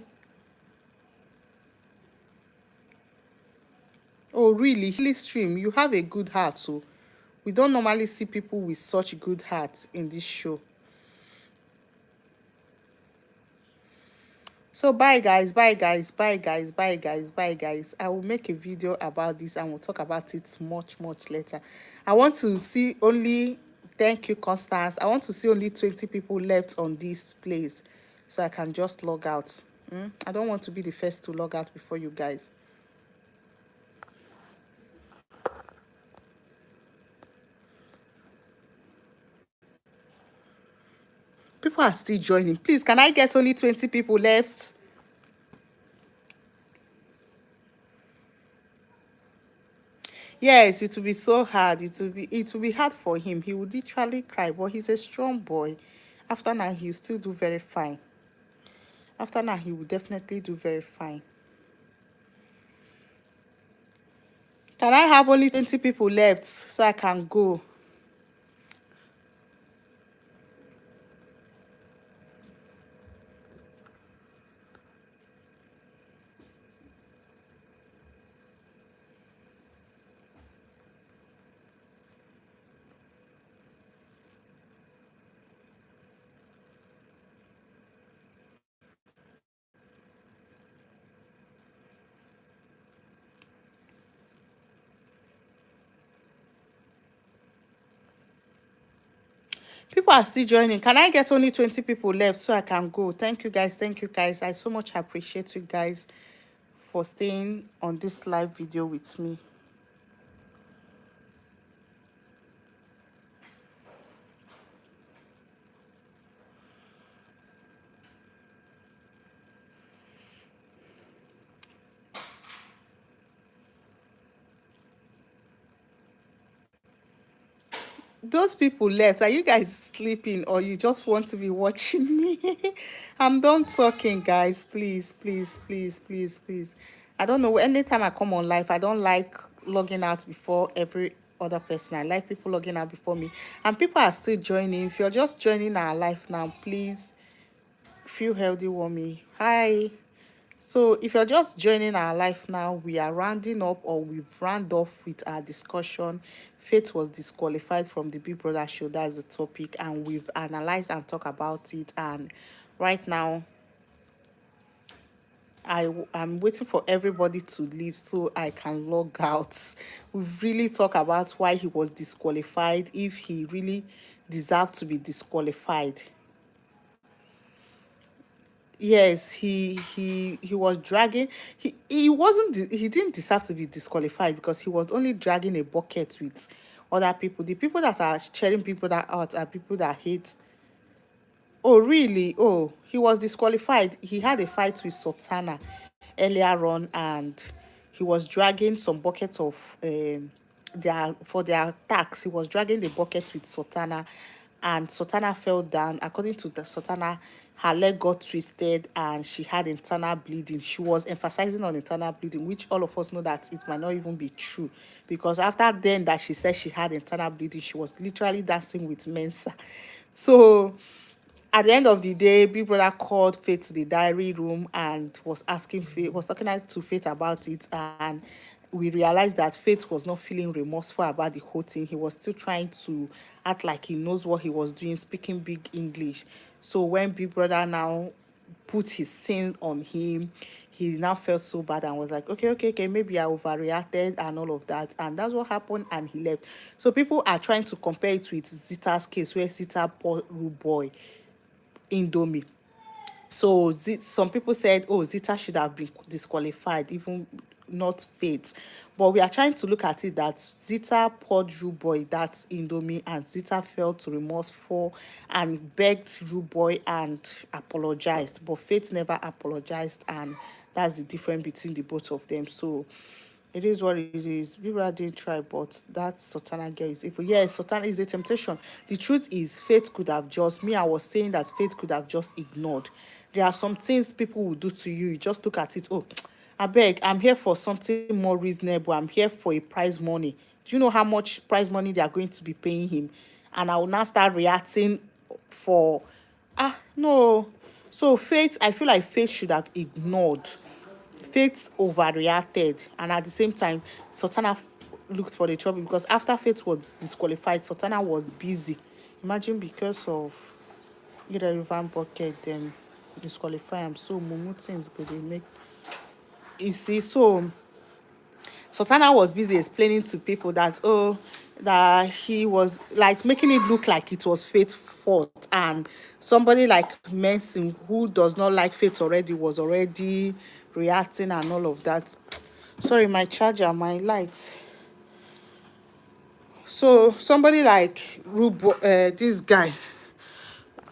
Oh, really? Hilly Stream, you have a good heart. So we don't normally see people with such good hearts in this show. So bye guys, bye guys, bye guys, bye guys, bye guys. I will make a video about this and we'll talk about it much later. I want to see only, thank you Constance, I want to see only 20 people left on this place so I can just log out. I don't want to be the first to log out before you guys. People are still joining. Please, can I get only 20 people left? Yes, it will be so hard. It will be hard for him. He would literally cry, but he's a strong boy. After now, he'll still do very fine. After now, he will definitely do very fine. Can I have only 20 people left so I can go? People are still joining. Can I get only 20 people left so I can go? Thank you guys. Thank you guys. I so much appreciate you guys for staying on this live video with me. those people left. Are you guys sleeping or you just want to be watching me? I'm done talking, guys. Please, please, please, please, please. I don't know. Anytime I come on live, I don't like logging out before every other person. I like people logging out before me. And people are still joining. If you're just joining our live now, please feel healthy, warmy. Hi. So if you're just joining our life now, we are rounding up or we've rounded off with our discussion. Faith was disqualified from the Big Brother show. That's the topic, and we've analyzed and talked about it. And right now, I'm waiting for everybody to leave so I can log out. We've really talked about why he was disqualified, if he really deserved to be disqualified. Yes, he was dragging. He wasn't. He didn't deserve to be disqualified because he was only dragging a bucket with other people. The people that are cheering people that out are people that hate. Oh, really? Oh, he was disqualified. He had a fight with Sultana earlier on, and he was dragging some buckets of their for their tax. He was dragging the bucket with Sultana, and Sultana fell down. According to the Sultana, her leg got twisted and she had internal bleeding. She was emphasizing on internal bleeding, which all of us know that it might not even be true, because after then that she said she had internal bleeding, she was literally dancing with Mensa. So at the end of the day, Big Brother called Faith to the diary room and was asking Faith, was talking to Faith about it, and we realized that Faith was not feeling remorseful about the whole thing. He was still trying to act like he knows what he was doing, speaking big English. So when Big Brother now put his sin on him, he now felt so bad and was like, okay, okay, okay, maybe I overreacted and all of that. And that's what happened, and he left. So people are trying to compare it with Zita's case, where Zita poor rude boy Indomie. So some people said, oh, Zita should have been disqualified, even not Faith. But we are trying to look at it that Zita poured Rude Boy that Indomie, and Zita felt remorseful and begged Rude Boy and apologized. But Faith never apologized, and that's the difference between the both of them. So it is what it is. People didn't try, but that Sultana girl is evil. Yes, Sultana is a temptation. The truth is, Faith could have just, me, I was saying that Faith could have just ignored. There are some things people will do to you. You just look at it. Oh, I beg, I'm here for something more reasonable. I'm here for a prize money. Do you know how much prize money they are going to be paying him? And I will now start reacting for, no. So Faith, I feel like Faith should have ignored. Faith overreacted, and at the same time, Sultana looked for the trouble, because after Faith was disqualified, Sultana was busy. Imagine, because of get a revamp bucket, then disqualify him. So mumu things go dey make. You see, so Sultana was busy explaining to people that, oh, that he was like making it look like it was Faith's fault, and somebody like Menson, who does not like Faith already, was already reacting and all of that. Sorry, my charger, my lights. So somebody like Rubo, this guy,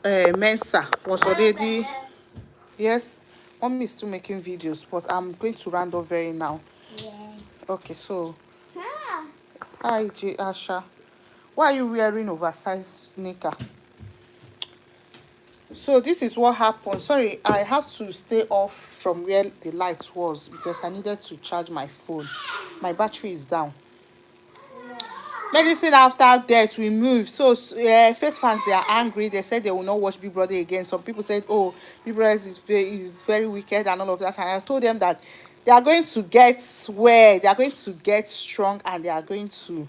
Mensa, was already, yes. Mommy is still making videos, but I'm going to round up very now. Yeah. Okay, so hi, J Asha. Why are you wearing oversized knicker? So this is what happened. Sorry, I have to stay off from where the light was because I needed to charge my phone. My battery is down. Medicine after death, we move. So Faith fans, they are angry. They said they will not watch Big Brother again. Some people said, oh, Big Brother is very wicked and all of that. And I told them that they are going to get where they are going to get strong, and they are going to,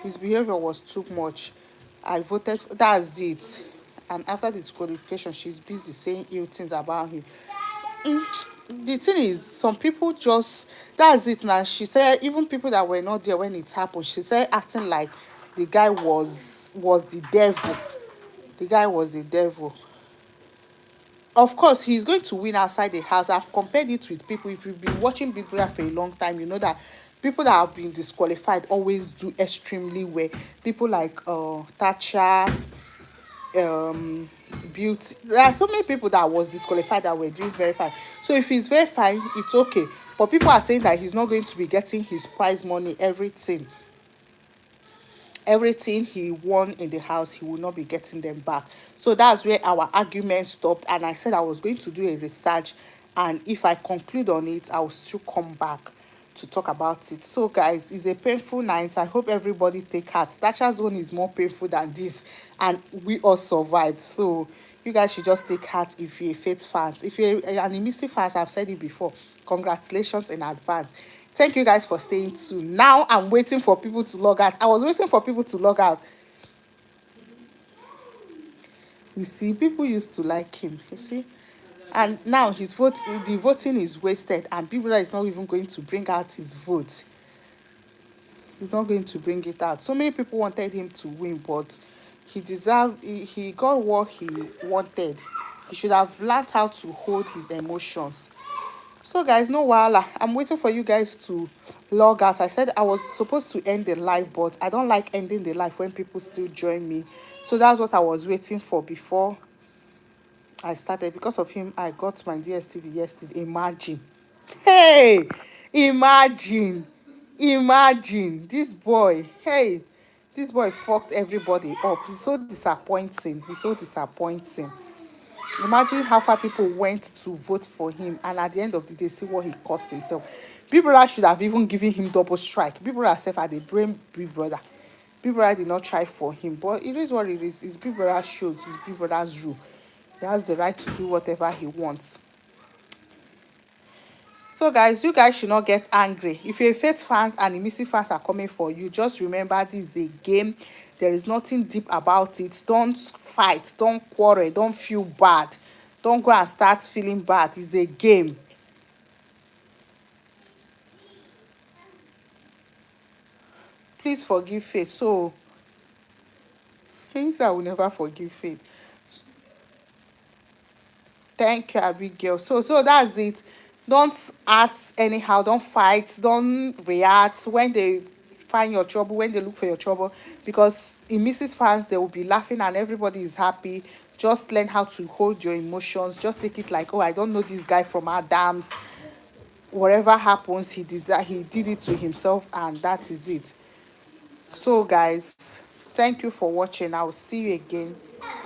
his behavior was too much. I voted that's it. And after the disqualification, she's busy saying ill things about him. The thing is, some people just, that's it now. She said even people that were not there when it happened, she said acting like the guy was the devil. The guy was the devil. Of course, he's going to win outside the house. I've compared it with people. If you've been watching Big Brother for a long time, you know that people that have been disqualified always do extremely well. People like Thatcher, beauty, there are so many people that was disqualified that were doing very fine. So if he's very fine, it's okay. But people are saying that he's not going to be getting his prize money, everything. everything he won in the house, he will not be getting them back. So that's where our argument stopped. And I said I was going to do a research, and if I conclude on it, I will still come back to talk about it. So guys, it's a painful night. I hope everybody take heart. Tasha's one is more painful than this, and we all survived. So you guys should just take heart if you're a Faith fans. If you're an Emisi fans, I've said it before, congratulations in advance. Thank you guys for staying tuned. Now I'm waiting for people to log out. I was waiting for people to log out. You see, people used to like him, you see. And now his vote, the voting is wasted, and people is not even going to bring out his vote. He's not going to bring it out. So many people wanted him to win, but he got what he wanted. He should have learned how to hold his emotions. So guys, no wahala. I'm waiting for you guys to log out. I said I was supposed to end the live, but I don't like ending the live when people still join me. So that's what I was waiting for before I started. Because of him, I got my DSTV yesterday. Imagine. Hey, imagine. Imagine this boy. Hey, this boy fucked everybody up. He's so disappointing. He's so disappointing. Imagine how far people went to vote for him, and at the end of the day, see what he cost himself. Big Brother should have even given him double strike. Big Brother self had a brain. Big Brother. Big Brother did not try for him, but it is what it is. It's Big Brother's show. It's Big Brother's rule. He has the right to do whatever he wants. So guys, you guys should not get angry. If you're a Faith fans and Emisi fans are coming for you, just remember this is a game. There is nothing deep about it. Don't fight, don't quarrel, don't feel bad. Don't go and start feeling bad. It's a game. Please forgive Faith. So things I will never forgive Faith. Thank you, Abigail. So that's it. Don't act anyhow. Don't fight. Don't react when they find your trouble, when they look for your trouble. Because in Mrs. Fans, they will be laughing and everybody is happy. Just learn how to hold your emotions. Just take it like, oh, I don't know this guy from Adams. Whatever happens, he did it to himself, and that is it. So guys, thank you for watching. I will see you again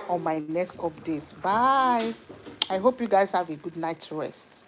on my next updates. Bye. I hope you guys have a good night's rest.